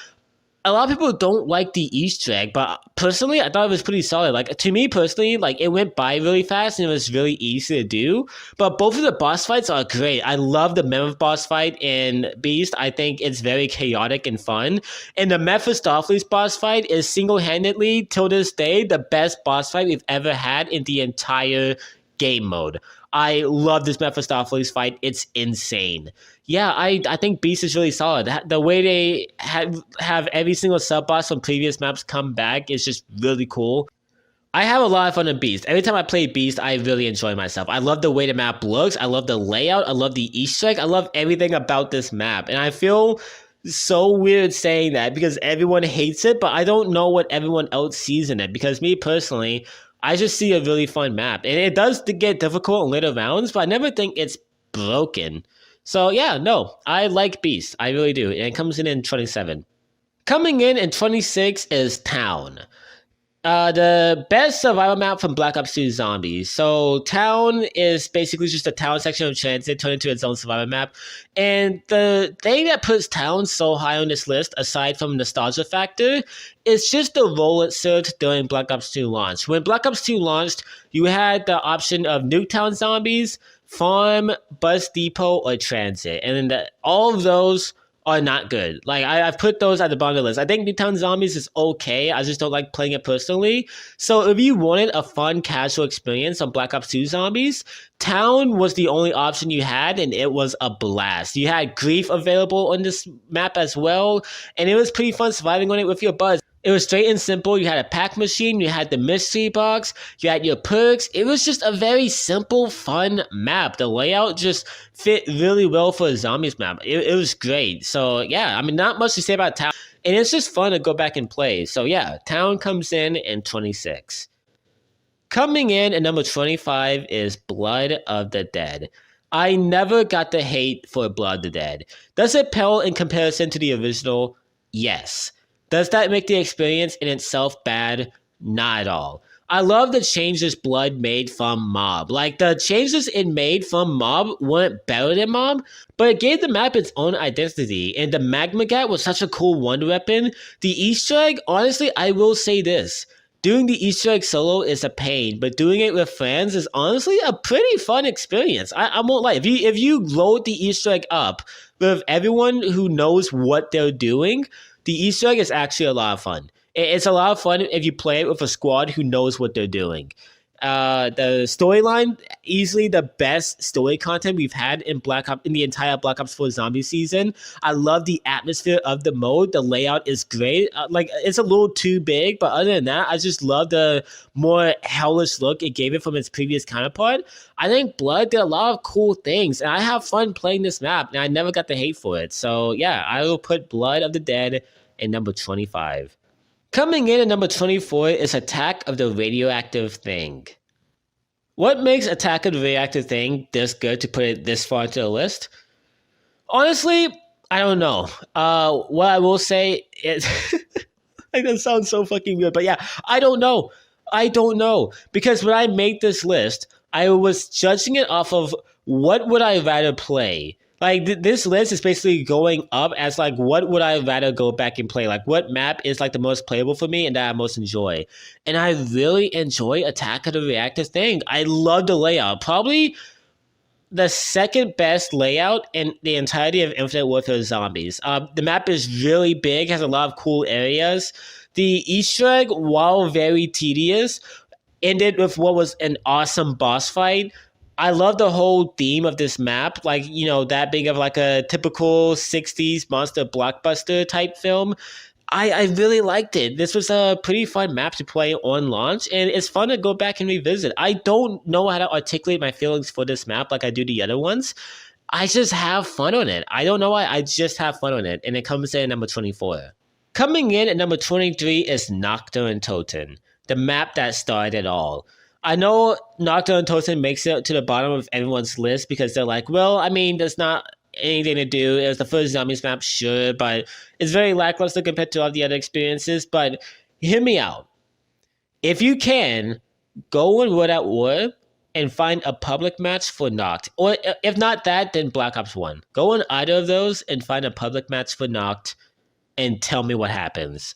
a lot of people don't like the Easter egg, but personally, I thought it was pretty solid. Like, to me personally, like, it went by really fast and it was really easy to do. But both of the boss fights are great. I love the Mammoth boss fight in Beast. I think it's very chaotic and fun. And the Mephistopheles boss fight is single-handedly, till this day, the best boss fight we've ever had in the entire game mode. I love this Mephistopheles fight. It's insane. Yeah, I think Beast is really solid. The way they have every single sub boss from previous maps come back is just really cool. I have a lot of fun in Beast. Every time I play Beast, I really enjoy myself. I love the way the map looks. I love the layout. I love the Easter egg. I love everything about this map. And I feel so weird saying that because everyone hates it, but I don't know what everyone else sees in it. Because me personally, I just see a really fun map. And it does get difficult in later rounds, but I never think it's broken. So yeah, no, I like Beast. I really do. And it comes in 27. Coming in 26 is Town. The best survival map from Black Ops 2 Zombies. So Town is basically just a town section of Transit turned into its own survival map. And the thing that puts Town so high on this list, aside from nostalgia factor, is just the role it served during Black Ops 2 launch. When Black Ops 2 launched, you had the option of Nuketown Zombies, Farm, Bus Depot, or Transit. And then all of those are not good. Like, I've put those at the bottom of the list. I think Nuketown Zombies is okay. I just don't like playing it personally. So if you wanted a fun, casual experience on Black Ops 2 Zombies, Town was the only option you had, and it was a blast. You had Grief available on this map as well, and it was pretty fun surviving on it with your buds. It was straight and simple. You had a pack machine, you had the mystery box, you had your perks. It was just a very simple, fun map. The layout just fit really well for a zombies map. It was great. So yeah, I mean, not much to say about Town. And it's just fun to go back and play. So yeah, Town comes in 26. Coming in at number 25 is Blood of the Dead. I never got the hate for Blood of the Dead. Does it pale in comparison to the original? Yes. Does that make the experience in itself bad? Not at all. I love the changes Blood made from Mob. Like, the changes it made from Mob weren't better than Mob, but it gave the map its own identity, and the Magma Gat was such a cool wonder weapon. The Easter egg, honestly, I will say this. Doing the Easter egg solo is a pain, but doing it with friends is honestly a pretty fun experience. I won't lie. If you load the Easter egg up with everyone who knows what they're doing, the Easter egg is actually a lot of fun. It's a lot of fun if you play it with a squad who knows what they're doing. The storyline, easily the best story content we've had in the entire Black Ops 4 Zombie season. I love the atmosphere of the mode. The layout is great. Like, it's a little too big, but other than that, I just love the more hellish look it gave it from its previous counterpart. I think Blood did a lot of cool things, and I have fun playing this map, and I never got the hate for it. So yeah, I will put Blood of the Dead in number 25. Coming in at number 24 is Attack of the Radioactive Thing. What makes Attack of the Radioactive Thing this good to put it this far into the list? Honestly, I don't know. What I will say is... like, that sounds so fucking weird, but yeah, I don't know. Because when I made this list, I was judging it off of what would I rather play. Like, this list is basically going up as, like, what would I rather go back and play? Like, what map is, like, the most playable for me and that I most enjoy? And I really enjoy Attack of the Reactor Thing. I love the layout. Probably the second best layout in the entirety of Infinite Warfare Zombies. The map is really big, has a lot of cool areas. The Easter egg, while very tedious, ended with what was an awesome boss fight. I love the whole theme of this map, like, you know, that being of like a typical 60s monster blockbuster type film. I really liked it. This was a pretty fun map to play on launch, and it's fun to go back and revisit. I don't know how to articulate my feelings for this map like I do the other ones. I just have fun on it. I don't know why. I just have fun on it, and it comes in at number 24. Coming in at number 23 is Nocturne Toten, the map that started it all. I know Nocturne Toten makes it to the bottom of everyone's list because they're like, well, I mean, there's not anything to do. It was the first zombies map, sure, but it's very lackluster compared to all the other experiences. But hear me out. If you can, go on World at War and find a public match for Noct. Or if not that, then Black Ops 1. Go on either of those and find a public match for Noct and tell me what happens.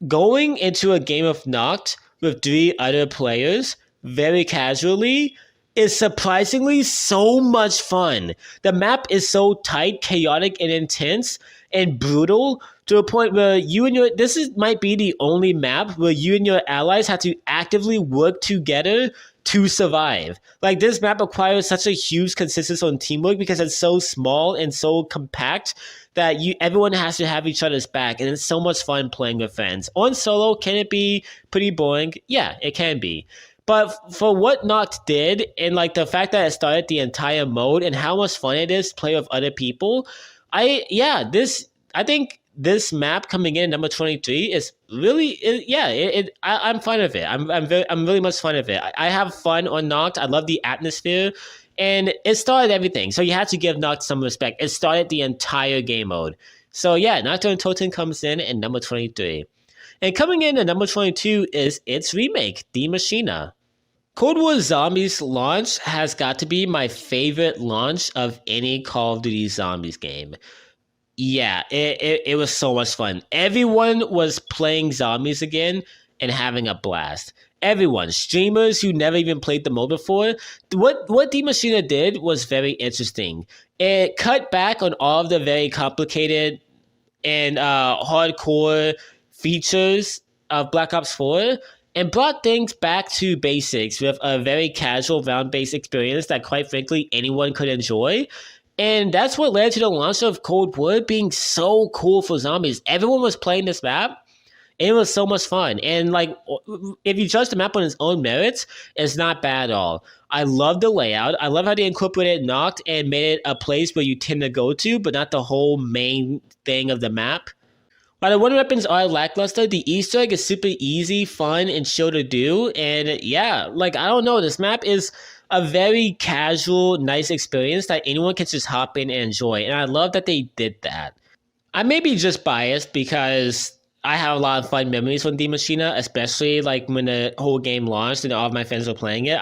Going into a game of Noct with 3 other players, very casually, is surprisingly so much fun. The map is so tight, chaotic, and intense, and brutal to a point where might be the only map where you and your allies have to actively work together to survive. Like, this map requires such a huge consistency on teamwork because it's so small and so compact that everyone has to have each other's back, and it's so much fun playing with friends. On solo, can it be pretty boring? Yeah, it can be. But for what Noct did, and like the fact that it started the entire mode and how much fun it is to play with other people, I think this map coming in number 23 is really, I'm fun with it. I'm really much fun with it. I have fun on Noct. I love the atmosphere, and it started everything. So you have to give Noct some respect. It started the entire game mode. So yeah, Nocturne Toten comes in at number 23. And coming in at number 22 is its remake, Die Maschine. Cold War Zombies launch has got to be my favorite launch of any Call of Duty Zombies game. Yeah, it was so much fun. Everyone was playing zombies again and having a blast. Everyone, streamers who never even played the mode before. What Die Maschine did was very interesting. It cut back on all of the very complicated and hardcore features of Black Ops 4 and brought things back to basics with a very casual round-based experience that, quite frankly, anyone could enjoy. And that's what led to the launch of Cold War being so cool for zombies. Everyone was playing this map, and it was so much fun. And like, if you judge the map on its own merits, it's not bad at all. I love the layout. I love how they incorporated Noct and made it a place where you tend to go to, but not the whole main thing of the map. While the wonder weapons are lackluster, the Easter egg is super easy, fun, and chill to do. And yeah, like, I don't know, this map is a very casual, nice experience that anyone can just hop in and enjoy. And I love that they did that. I may be just biased because I have a lot of fun memories from Die Maschine, especially like when the whole game launched and all of my friends were playing it.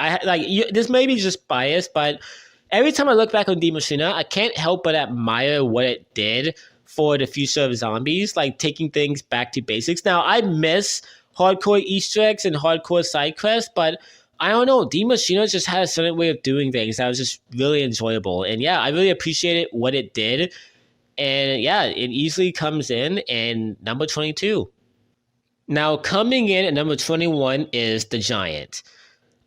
This may be just biased, but every time I look back on Die Maschine, I can't help but admire what it did for the future of zombies, like taking things back to basics. Now, I miss hardcore Easter eggs and hardcore side quests, but I don't know, Die Maschine just had a certain way of doing things that was just really enjoyable. And yeah, I really appreciated what it did. And yeah, it easily comes in number 22. Now, coming in at number 21 is The Giant.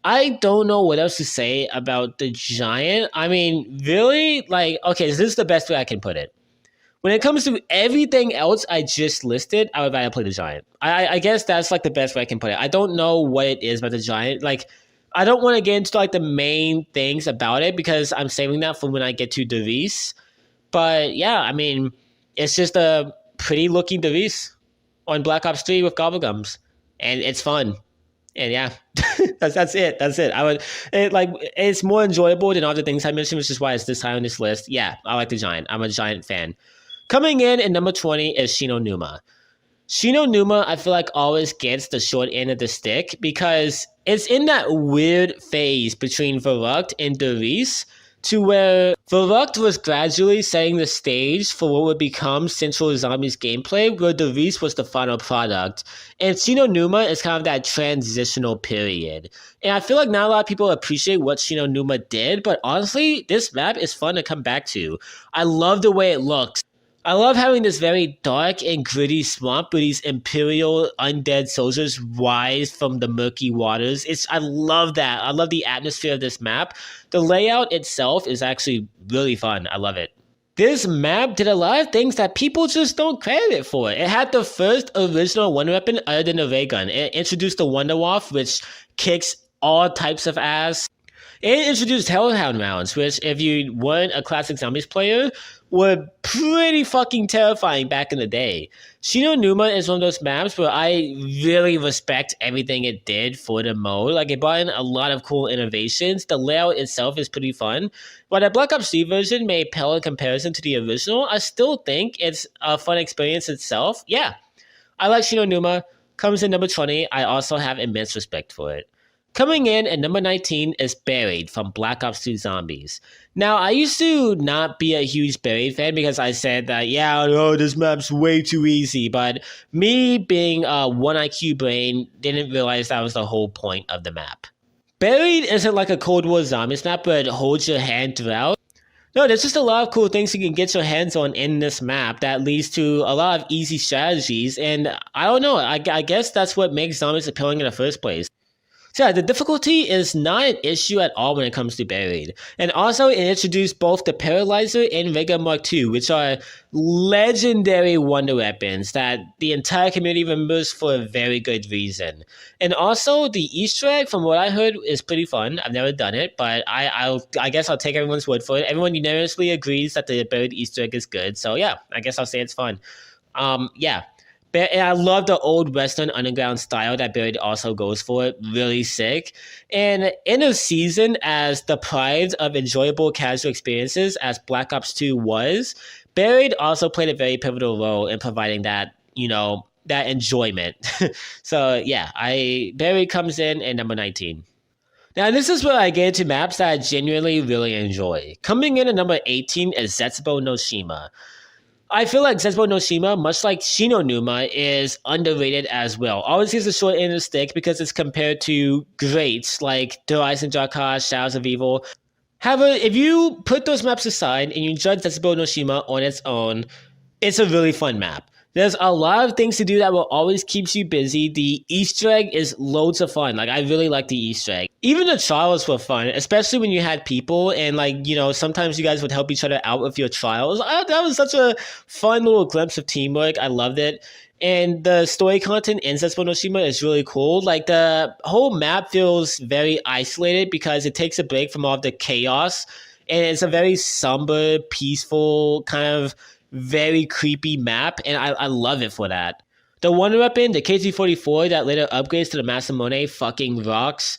I don't know what else to say about The Giant. I mean, really, like, okay, so this is the best way I can put it. When it comes to everything else I just listed, I would rather play The Giant. I guess that's like the best way I can put it. I don't know what it is about The Giant. Like, I don't want to get into like the main things about it because I'm saving that for when I get to Devis. But yeah, I mean, it's just a pretty looking Devis on Black Ops 3 with gobblegums, and it's fun. And yeah, that's it. It's more enjoyable than all the things I mentioned, which is why it's this high on this list. Yeah, I like The Giant. I'm a Giant fan. Coming in at number 20 is Shi No Numa. Shi No Numa, I feel like, always gets the short end of the stick because it's in that weird phase between Verrucht and Devis to where Verrucht was gradually setting the stage for what would become Central Zombies gameplay, where Devis was the final product. And Shi No Numa is kind of that transitional period. And I feel like not a lot of people appreciate what Shi No Numa did, but honestly, this map is fun to come back to. I love the way it looks. I love having this very dark and gritty swamp where these Imperial undead soldiers rise from the murky waters. I love that. I love the atmosphere of this map. The layout itself is actually really fun. I love it. This map did a lot of things that people just don't credit it for. It had the first original wonder weapon other than the ray gun. It introduced the Wonder WAW, which kicks all types of ass. It introduced Hellhound rounds, which, if you weren't a classic zombies player, were pretty fucking terrifying back in the day. Shino Numa is one of those maps where I really respect everything it did for the mode. Like, it brought in a lot of cool innovations. The layout itself is pretty fun. While the Black Ops 3 version may pale in comparison to the original, I still think it's a fun experience itself. Yeah, I like Shino Numa. Comes in number 20. I also have immense respect for it. Coming in at number 19 is Buried from Black Ops 2 Zombies. Now, I used to not be a huge Buried fan because I said that, yeah, no, this map's way too easy. But me being a 1 IQ brain didn't realize that was the whole point of the map. Buried isn't like a Cold War Zombies map where it holds your hand throughout. No, there's just a lot of cool things you can get your hands on in this map that leads to a lot of easy strategies. And I don't know, I guess that's what makes zombies appealing in the first place. So yeah, the difficulty is not an issue at all when it comes to Buried. And also, it introduced both the Paralyzer and Vega Mark II, which are legendary wonder weapons that the entire community remembers for a very good reason. And also, the Easter egg, from what I heard, is pretty fun. I've never done it, but I guess I'll take everyone's word for it. Everyone unanimously agrees that the Buried Easter egg is good, so yeah, I guess I'll say it's fun. Yeah. And I love the old Western Underground style that Buried also goes for. Really sick. And in a season as deprived of enjoyable casual experiences as Black Ops 2 was, Buried also played a very pivotal role in providing that, that enjoyment. So yeah, Buried comes in at number 19. Now, this is where I get into maps that I genuinely really enjoy. Coming in at number 18 is Zetsubo no Shima. I feel like Zetsubo no Shima, much like Shino Numa, is underrated as well. Always gets the short end of the stick because it's compared to greats like Horizon Jarkar, Shadows of Evil. However, if you put those maps aside and you judge Zetsubo no Shima on its own, it's a really fun map. There's a lot of things to do that will always keep you busy. The Easter egg is loads of fun. Like, I really like the Easter egg. Even the trials were fun, especially when you had people and, sometimes you guys would help each other out with your trials. That was such a fun little glimpse of teamwork. I loved it. And the story content in Zetsubo no Shima is really cool. Like, the whole map feels very isolated because it takes a break from all of the chaos. And it's a very somber, peaceful, kind of very creepy map, and I love it for that. The wonder weapon, the KT-44 that later upgrades to the Masamune, fucking rocks.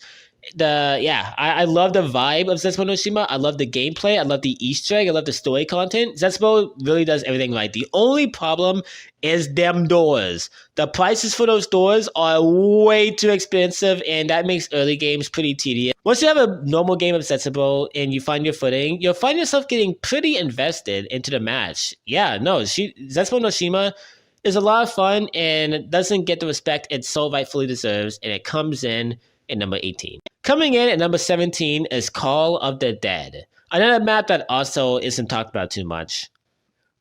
I love the vibe of Zetsubo no Shima. I love the gameplay. I love the Easter egg. I love the story content. Zetsubo really does everything right. The only problem is them doors. The prices for those doors are way too expensive, and that makes early games pretty tedious. Once you have a normal game of Zetsubo and you find your footing, you'll find yourself getting pretty invested into the match. Yeah, no, Zetsubo no Shima is a lot of fun and doesn't get the respect it so rightfully deserves, and it comes in at number 18. Coming in at number 17 is Call of the Dead, another map that also isn't talked about too much.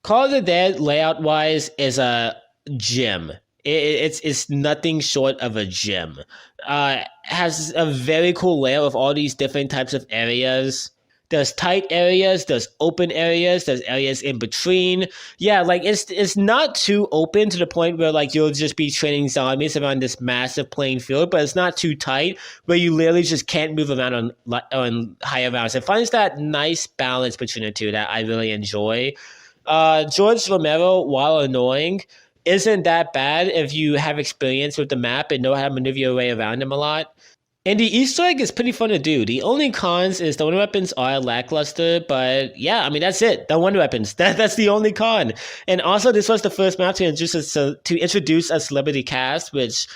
Call of the Dead, layout-wise, is a gym. It's nothing short of a gym. Has a very cool layout of all these different types of areas. There's tight areas, there's open areas, there's areas in between. Yeah, like it's not too open to the point where like you'll just be training zombies around this massive playing field, but it's not too tight where you literally just can't move around on higher rounds. It finds that nice balance between the two that I really enjoy. George Romero, while annoying, isn't that bad if you have experience with the map and know how to maneuver your way around him a lot. And the Easter egg is pretty fun to do. The only cons is the wonder weapons are lackluster, but yeah, I mean, that's it. The wonder weapons. That's the only con. And also, this was the first map to introduce a celebrity cast, which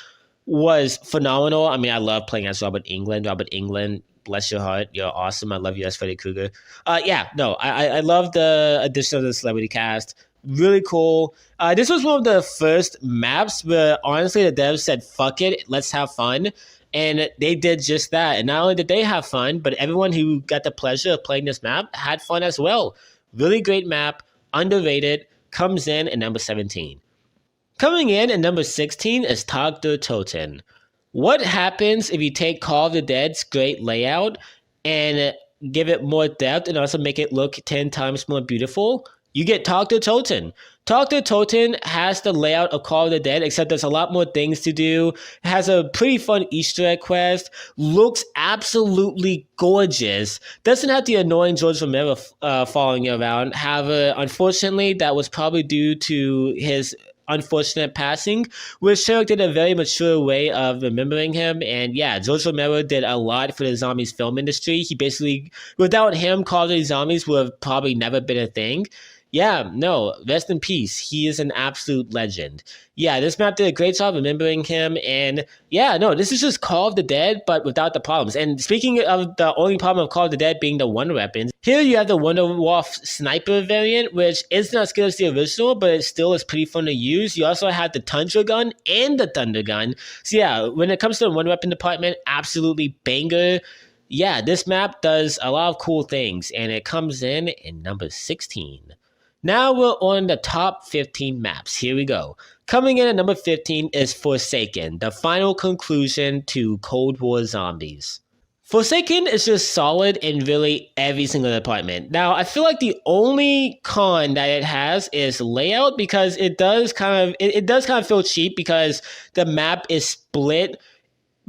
was phenomenal. I mean, I love playing as Robert Englund. Robert Englund, bless your heart. You're awesome. I love you as Freddy Krueger. I love the addition of the celebrity cast. Really cool. This was one of the first maps where, honestly, the devs said, fuck it, let's have fun. And they did just that. And not only did they have fun, but everyone who got the pleasure of playing this map had fun as well. Really great map, underrated, comes in at number 17. Coming in at number 16 is Tag der Toten. What happens if you take Call of the Dead's great layout and give it more depth and also make it look 10 times more beautiful? You get Talk to Toten. Talk to Toten has the layout of Call of the Dead, except there's a lot more things to do. It has a pretty fun Easter egg quest. Looks absolutely gorgeous. Doesn't have the annoying George Romero following you around. However, unfortunately, that was probably due to his unfortunate passing, which Sherlock did a very mature way of remembering him. And yeah, George Romero did a lot for the zombies film industry. He basically, without him, Call of Duty Zombies would have probably never been a thing. Yeah, no, rest in peace. He is an absolute legend. Yeah, this map did a great job remembering him. And yeah, no, this is just Call of the Dead, but without the problems. And speaking of the only problem of Call of the Dead being the wonder weapons, here you have the Wonder WAW sniper variant, which isn't as good as the original, but it still is pretty fun to use. You also have the Tundra gun and the Thunder gun. So yeah, when it comes to the wonder weapon department, absolutely banger. Yeah, this map does a lot of cool things, and it comes in number 16. Now we're on the top 15 maps. Here we go. Coming in at number 15 is Forsaken, the final conclusion to Cold War Zombies. Forsaken is just solid in really every single department. Now, I feel like the only con that it has is layout, because it does kind of feel cheap because the map is split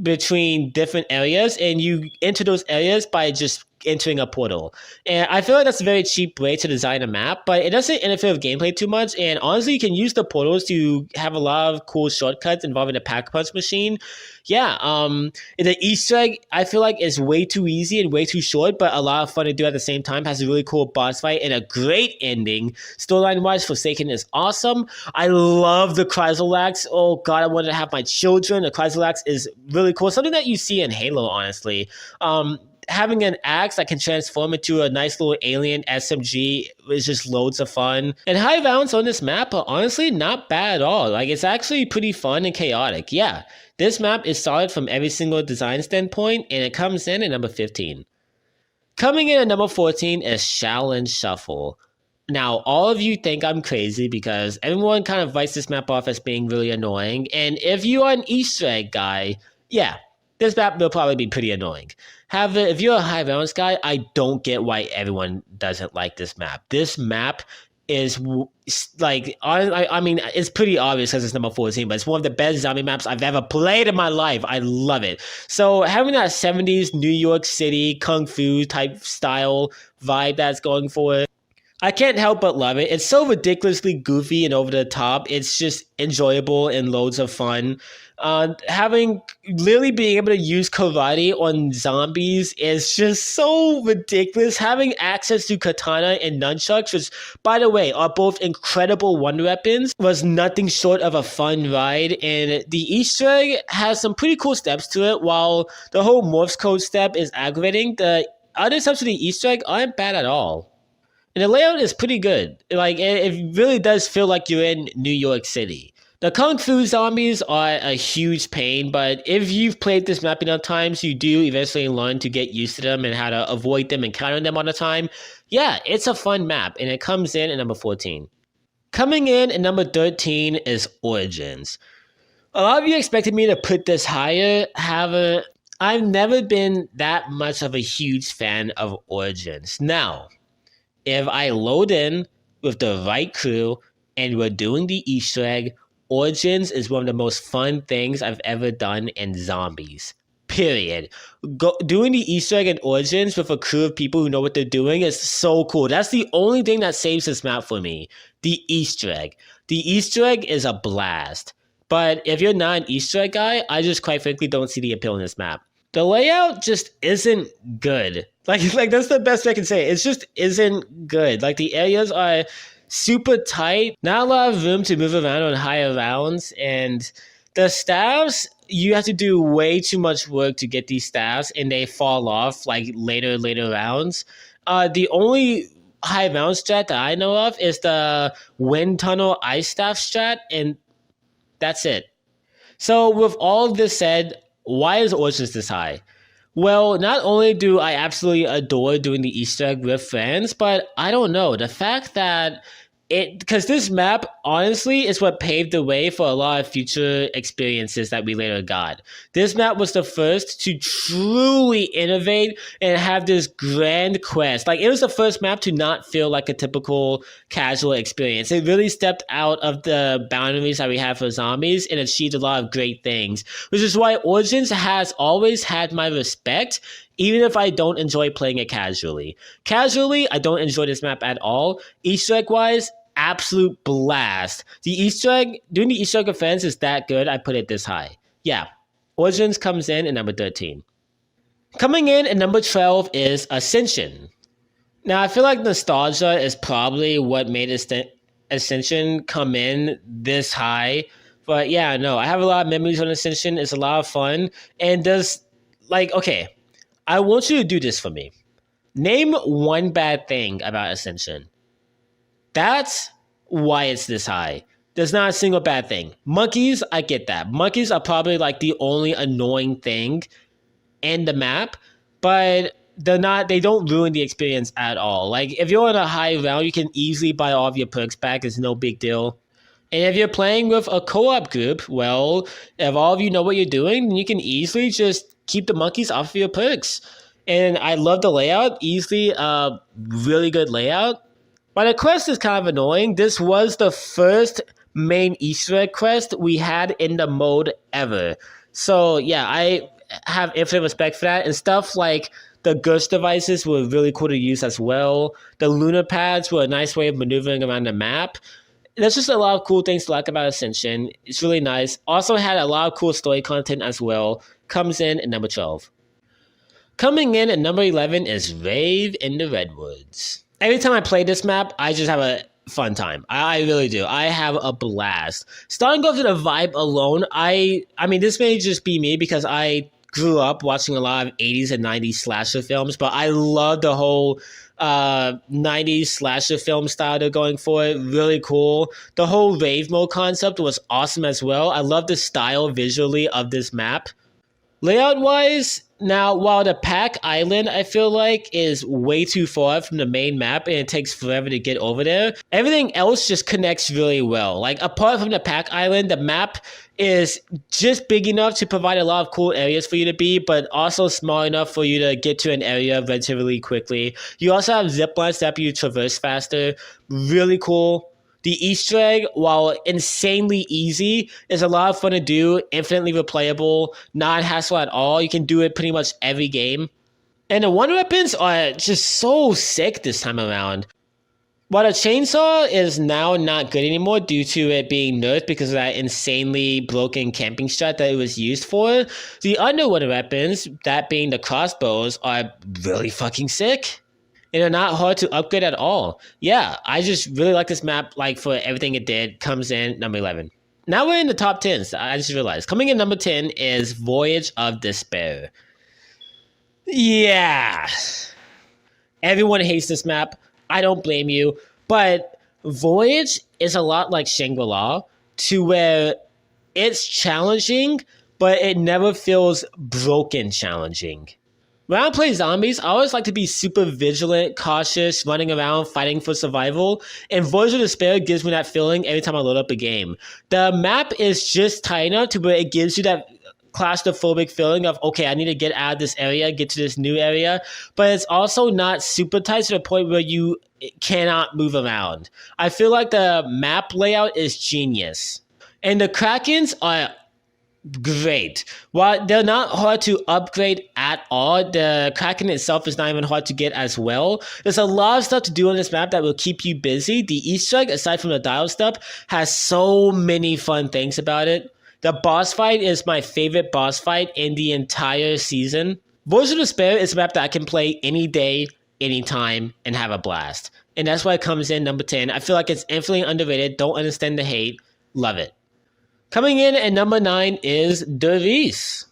between different areas, and you enter those areas by just entering a portal. And I feel like that's a very cheap way to design a map, but it doesn't interfere with gameplay too much. And honestly, you can use the portals to have a lot of cool shortcuts involving the pack punch machine. Yeah, the Easter egg, I feel like, is way too easy and way too short, but a lot of fun to do at the same time. Has a really cool boss fight and a great ending. Storyline-wise, Forsaken is awesome. I love the Chrysolax. Oh god, I wanted to have my children. The Chrysolax is really cool. Something that you see in Halo, honestly. Having an axe that can transform into a nice little alien SMG is just loads of fun. And high rounds on this map are honestly not bad at all. Like, it's actually pretty fun and chaotic. Yeah, this map is solid from every single design standpoint, and it comes in at number 15. Coming in at number 14 is Shaolin Shuffle. Now, all of you think I'm crazy because everyone kind of writes this map off as being really annoying. And if you are an Easter egg guy, yeah, this map will probably be pretty annoying. However, if you're a high rounds guy, I don't get why everyone doesn't like this map. This map is like, I mean, it's pretty obvious because it's number 14, but it's one of the best zombie maps I've ever played in my life. I love it. So having that 70s New York City Kung Fu type style vibe that's going for it, I can't help but love it. It's so ridiculously goofy and over the top. It's just enjoyable and loads of fun. Having literally being able to use karate on zombies is just so ridiculous. Having access to katana and nunchucks, which, by the way, are both incredible wonder weapons, was nothing short of a fun ride. And the Easter egg has some pretty cool steps to it. While the whole Morse code step is aggravating, the other steps to the Easter egg aren't bad at all. And the layout is pretty good. Like, it really does feel like you're in New York City. The Kung Fu zombies are a huge pain, but if you've played this map enough times, you do eventually learn to get used to them and how to avoid them and counter them all the time. Yeah, it's a fun map, and it comes in at number 14. Coming in at number 13 is Origins. A lot of you expected me to put this higher. However, I've never been that much of a huge fan of Origins. Now, if I load in with the right crew and we're doing the Easter egg, Origins is one of the most fun things I've ever done in zombies. Period. Doing the Easter egg in Origins with a crew of people who know what they're doing is so cool. That's the only thing that saves this map for me. The Easter egg. The Easter egg is a blast. But if you're not an Easter egg guy, I just quite frankly don't see the appeal in this map. The layout just isn't good. Like that's the best I can say. It just isn't good. Like, the areas are super tight, not a lot of room to move around on higher rounds, and the staffs, you have to do way too much work to get these staffs, and they fall off like later rounds. The only high round strat that I know of is the wind tunnel ice staff strat, and that's it. So with all of this said, why is Origins this high? Well, not only do I absolutely adore doing the Easter egg with friends, but I don't know, the fact that because this map honestly is what paved the way for a lot of future experiences that we later got. This map was the first to truly innovate and have this grand quest. Like, it was the first map to not feel like a typical casual experience. It really stepped out of the boundaries that we have for zombies and achieved a lot of great things, which is why Origins has always had my respect, even if I don't enjoy playing it casually. Casually, I don't enjoy this map at all. Easter egg wise, absolute blast. Doing the Easter egg offense is that good, I put it this high. Yeah, Origins comes in at number 13. Coming in at number 12 is Ascension. Now, I feel like nostalgia is probably what made Ascension come in this high. But yeah, no, I have a lot of memories on Ascension. It's a lot of fun. And okay, I want you to do this for me. Name one bad thing about Ascension. That's why it's this high. There's not a single bad thing. Monkeys, I get that. Monkeys are probably like the only annoying thing in the map, but they don't ruin the experience at all. Like, if you're in a high round, you can easily buy all of your perks back. It's no big deal. And if you're playing with a co-op group, well, if all of you know what you're doing, then you can easily just keep the monkeys off of your perks. And I love the layout. Easily a really good layout. But the quest is kind of annoying. This was the first main Easter egg quest we had in the mode ever. So yeah, I have infinite respect for that. And stuff like the ghost devices were really cool to use as well. The lunar pads were a nice way of maneuvering around the map. There's just a lot of cool things to like about Ascension. It's really nice. Also had a lot of cool story content as well. Comes in at number 12. Coming in at number 11 is Rave in the Redwoods. Every time I play this map, I just have a fun time. I really do. I have a blast. Starting off with the vibe alone, I mean, this may just be me because I grew up watching a lot of 80s and 90s slasher films, but I love the whole 90s slasher film style they're going for. It really cool. The whole rave mode concept was awesome as well. I love the style visually of this map. Layout wise, now while the Pack Island I feel like is way too far from the main map and it takes forever to get over there, everything else just connects really well. Like, apart from the Pack Island, the map is just big enough to provide a lot of cool areas for you to be, but also small enough for you to get to an area relatively quickly. You also have zip lines that help you traverse faster. Really cool. The Easter egg, while insanely easy, is a lot of fun to do, infinitely replayable, not hassle at all. You can do it pretty much every game. And the wonder weapons are just so sick this time around. While the chainsaw is now not good anymore due to it being nerfed because of that insanely broken camping strat that it was used for, the other wonder weapons, that being the crossbows, are really fucking sick. And they're not hard to upgrade at all. Yeah, I just really like this map, like, for everything it did. Comes in number 11. Now we're in the top 10s. I just realized. Coming in number 10 is Voyage of Despair. Yeah. Everyone hates this map. I don't blame you. But Voyage is a lot like Shangri-La, to where it's challenging, but it never feels broken challenging. When I play zombies, I always like to be super vigilant, cautious, running around, fighting for survival, and Voyage of Despair gives me that feeling every time I load up a game. The map is just tight enough to where it gives you that claustrophobic feeling of, okay, I need to get out of this area, get to this new area, but it's also not super tight to the point where you cannot move around. I feel like the map layout is genius. And the Krakens are great. While they're not hard to upgrade at all, the Kraken itself is not even hard to get as well. There's a lot of stuff to do on this map that will keep you busy. The Easter egg, aside from the dial stuff, has so many fun things about it. The boss fight is my favorite boss fight in the entire season. Voyage of Despair is a map that I can play any day, anytime, and have a blast. And that's why it comes in number 10. I feel like it's infinitely underrated. Don't understand the hate. Love it. Coming in at number 9 is Der Riese.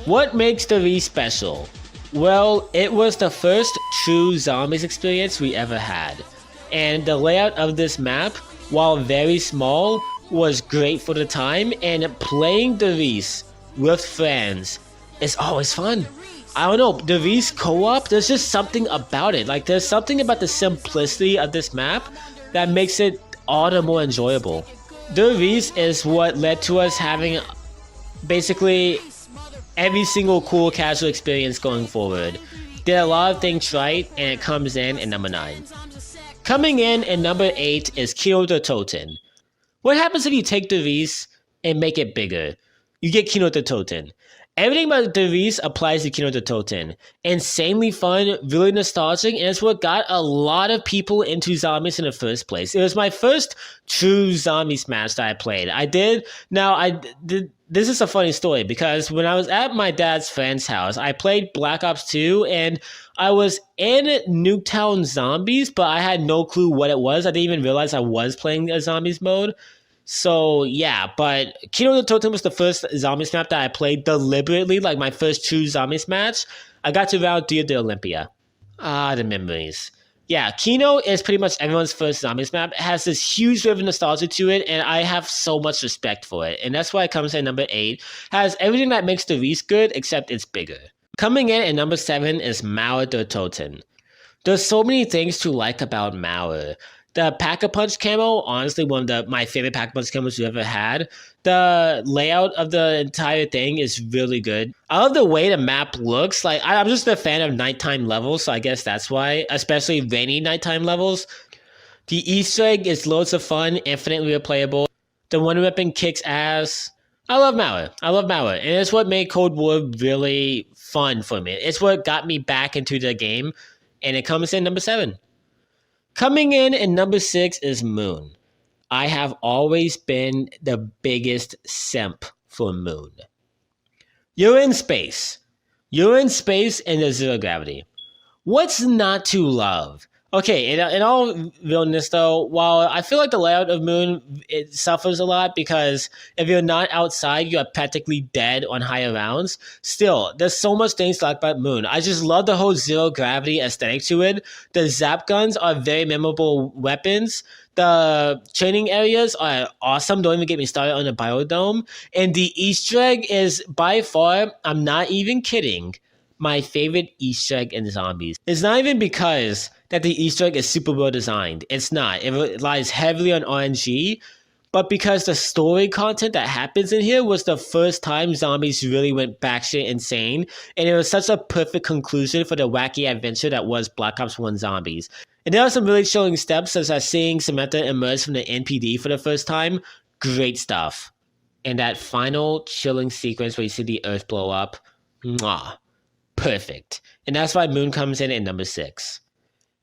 What makes Der Riese special? Well, it was the first true zombies experience we ever had. And the layout of this map, while very small, was great for the time, and playing Der Riese with friends is always fun. I don't know, Der Riese co-op, there's just something about it. Like, there's something about the simplicity of this map that makes it all the more enjoyable. The release is what led to us having basically every single cool casual experience going forward. Did a lot of things right, and it comes in at number 9. Coming in at number 8 is Kino the Toten. What happens if you take the release and make it bigger? You get Kino the Toten. Everything about the release applies to Kino the Toten. Insanely fun, really nostalgic, and it's what got a lot of people into zombies in the first place. It was my first true zombie smash that I played. This is a funny story because when I was at my dad's friend's house, I played Black Ops 2 and I was in Nuketown Zombies, but I had no clue what it was. I didn't even realize I was playing a zombies mode. So yeah, but Kino the Totem was the first zombies map that I played deliberately, like my first true zombies match. I got to round 3 of the Olympia. Ah, the memories. Yeah, Kino is pretty much everyone's first zombies map. It has this huge wave of nostalgia to it, and I have so much respect for it. And that's why it comes in at number 8. Has everything that makes the Reese good, except it's bigger. Coming in at number 7 is Mauer der Toten. There's so many things to like about Mauer. The Pack-a-Punch camo, honestly, one of my favorite Pack-a-Punch camos we've ever had. The layout of the entire thing is really good. I love the way the map looks. Like, I'm just a fan of nighttime levels, so I guess that's why, especially rainy nighttime levels. The Easter egg is loads of fun, infinitely replayable. The one weapon kicks ass. I love Mauer, and it's what made Cold War really fun for me. It's what got me back into the game, and it comes in number 7. Coming in at number 6 is Moon. I have always been the biggest simp for Moon. You're in space. You're in space in the zero gravity. What's not to love? Okay, in all realness though, while I feel like the layout of Moon, it suffers a lot because if you're not outside, you're practically dead on higher rounds. Still, there's so much things to like about Moon. I just love the whole zero gravity aesthetic to it. The zap guns are very memorable weapons. The training areas are awesome. Don't even get me started on the biodome. And the Easter egg is by far, I'm not even kidding, my favorite Easter egg in zombies. It's not even because that the Easter egg is super well designed. It's not. It relies heavily on RNG, but because the story content that happens in here was the first time zombies really went batshit insane, and it was such a perfect conclusion for the wacky adventure that was Black Ops 1 Zombies. And there are some really chilling steps, such as seeing Samantha emerge from the NPD for the first time. Great stuff. And that final chilling sequence where you see the Earth blow up. Mwah. Perfect. And that's why Moon comes in at number 6.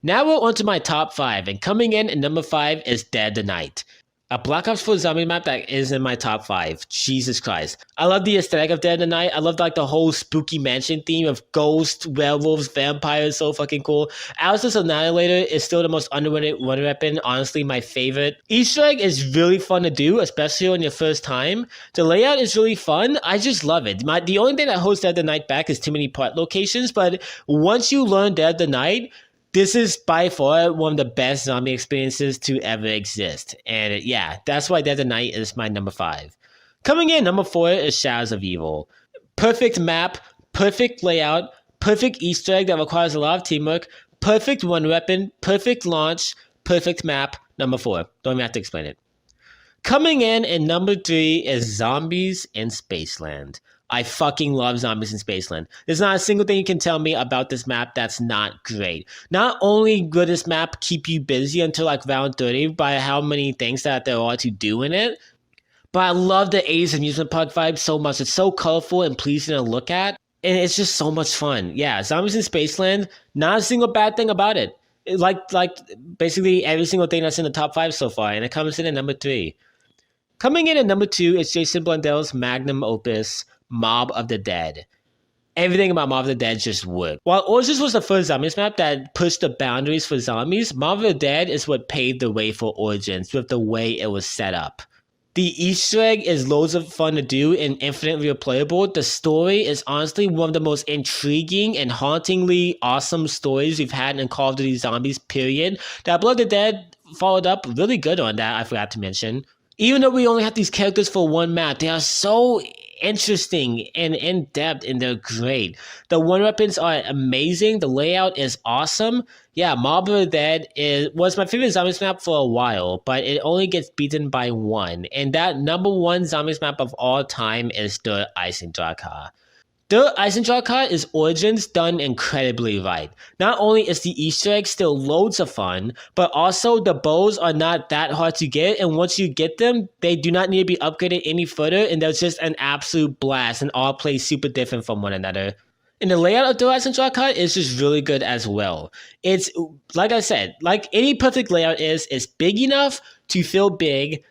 Now we're on to my top 5, and coming in at number 5 is Dead the Night. A Black Ops 4 zombie map that is in my top 5. Jesus Christ. I love the aesthetic of Dead the Night. I love like the whole spooky mansion theme of ghosts, werewolves, vampires. So fucking cool. Alice's Annihilator is still the most underrated one weapon. Honestly, my favorite. Easter egg is really fun to do, especially on your first time. The layout is really fun. I just love it. The only thing that holds Dead the Night back is too many part locations, but once you learn Dead the Night, this is by far one of the best zombie experiences to ever exist. And yeah, that's why Dead the Night is my number 5. Coming in, number 4 is Shadows of Evil. Perfect map, perfect layout, perfect Easter egg that requires a lot of teamwork, perfect one weapon, perfect launch, perfect map, number 4. Don't even have to explain it. Coming in at number 3 is Zombies in Spaceland. I fucking love Zombies in Spaceland. There's not a single thing you can tell me about this map that's not great. Not only will this map keep you busy until like round 30 by how many things that there are to do in it, but I love the 80s amusement park vibe so much. It's so colorful and pleasing to look at, and it's just so much fun. Yeah, Zombies in Spaceland, not a single bad thing about it. Like basically every single thing that's in the top 5 so far, and it comes in at number 3. Coming in at number 2 is Jason Blundell's magnum opus, Mob of the Dead. Everything about Mob of the Dead just worked. While Origins was the first zombies map that pushed the boundaries for zombies, Mob of the Dead is what paved the way for Origins with the way it was set up. The Easter egg is loads of fun to do and infinitely replayable. The story is honestly one of the most intriguing and hauntingly awesome stories we've had in Call of Duty Zombies, period. That Blood of the Dead followed up really good on that, I forgot to mention. Even though we only have these characters for one map, they are so interesting and in-depth, and they're great. The one weapons are amazing. The layout is awesome. Yeah, Mob of the Dead was my favorite zombies map for a while, but it only gets beaten by one. And that number one zombies map of all time is the Eisendrache. The Eisendrache is Origins done incredibly right. Not only is the Easter egg still loads of fun, but also the bows are not that hard to get, and once you get them, they do not need to be upgraded any further, and they're just an absolute blast and all play super different from one another. And the layout of the Eisendrache is just really good as well. It's, like I said, like any perfect layout is, it's big enough to feel big,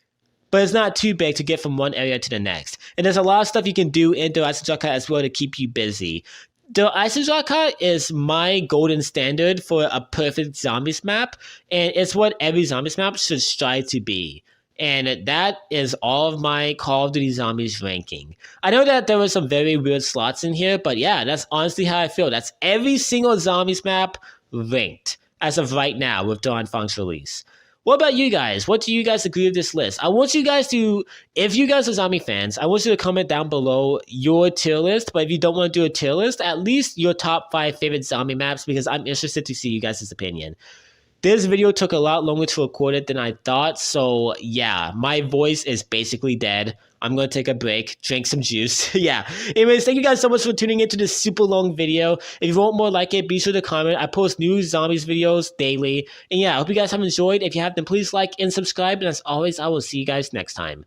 but it's not too big to get from one area to the next. And there's a lot of stuff you can do in the Eisendrache as well to keep you busy. The Eisendrache is my golden standard for a perfect zombies map, and it's what every zombies map should strive to be. And that is all of my Call of Duty Zombies ranking. I know that there were some very weird slots in here, but yeah, that's honestly how I feel. That's every single zombies map ranked as of right now with the Anfang's release. What about you guys? What do you guys agree with this list? I want you guys to, if you guys are zombie fans, I want you to comment down below your tier list. But if you don't want to do a tier list, at least your top 5 favorite zombie maps, because I'm interested to see you guys' opinion. This video took a lot longer to record it than I thought, so yeah, my voice is basically dead. I'm going to take a break, drink some juice. Yeah. Anyways, thank you guys so much for tuning into this super long video. If you want more like it, be sure to comment. I post new zombies videos daily. And yeah, I hope you guys have enjoyed. If you have, then please like and subscribe. And as always, I will see you guys next time.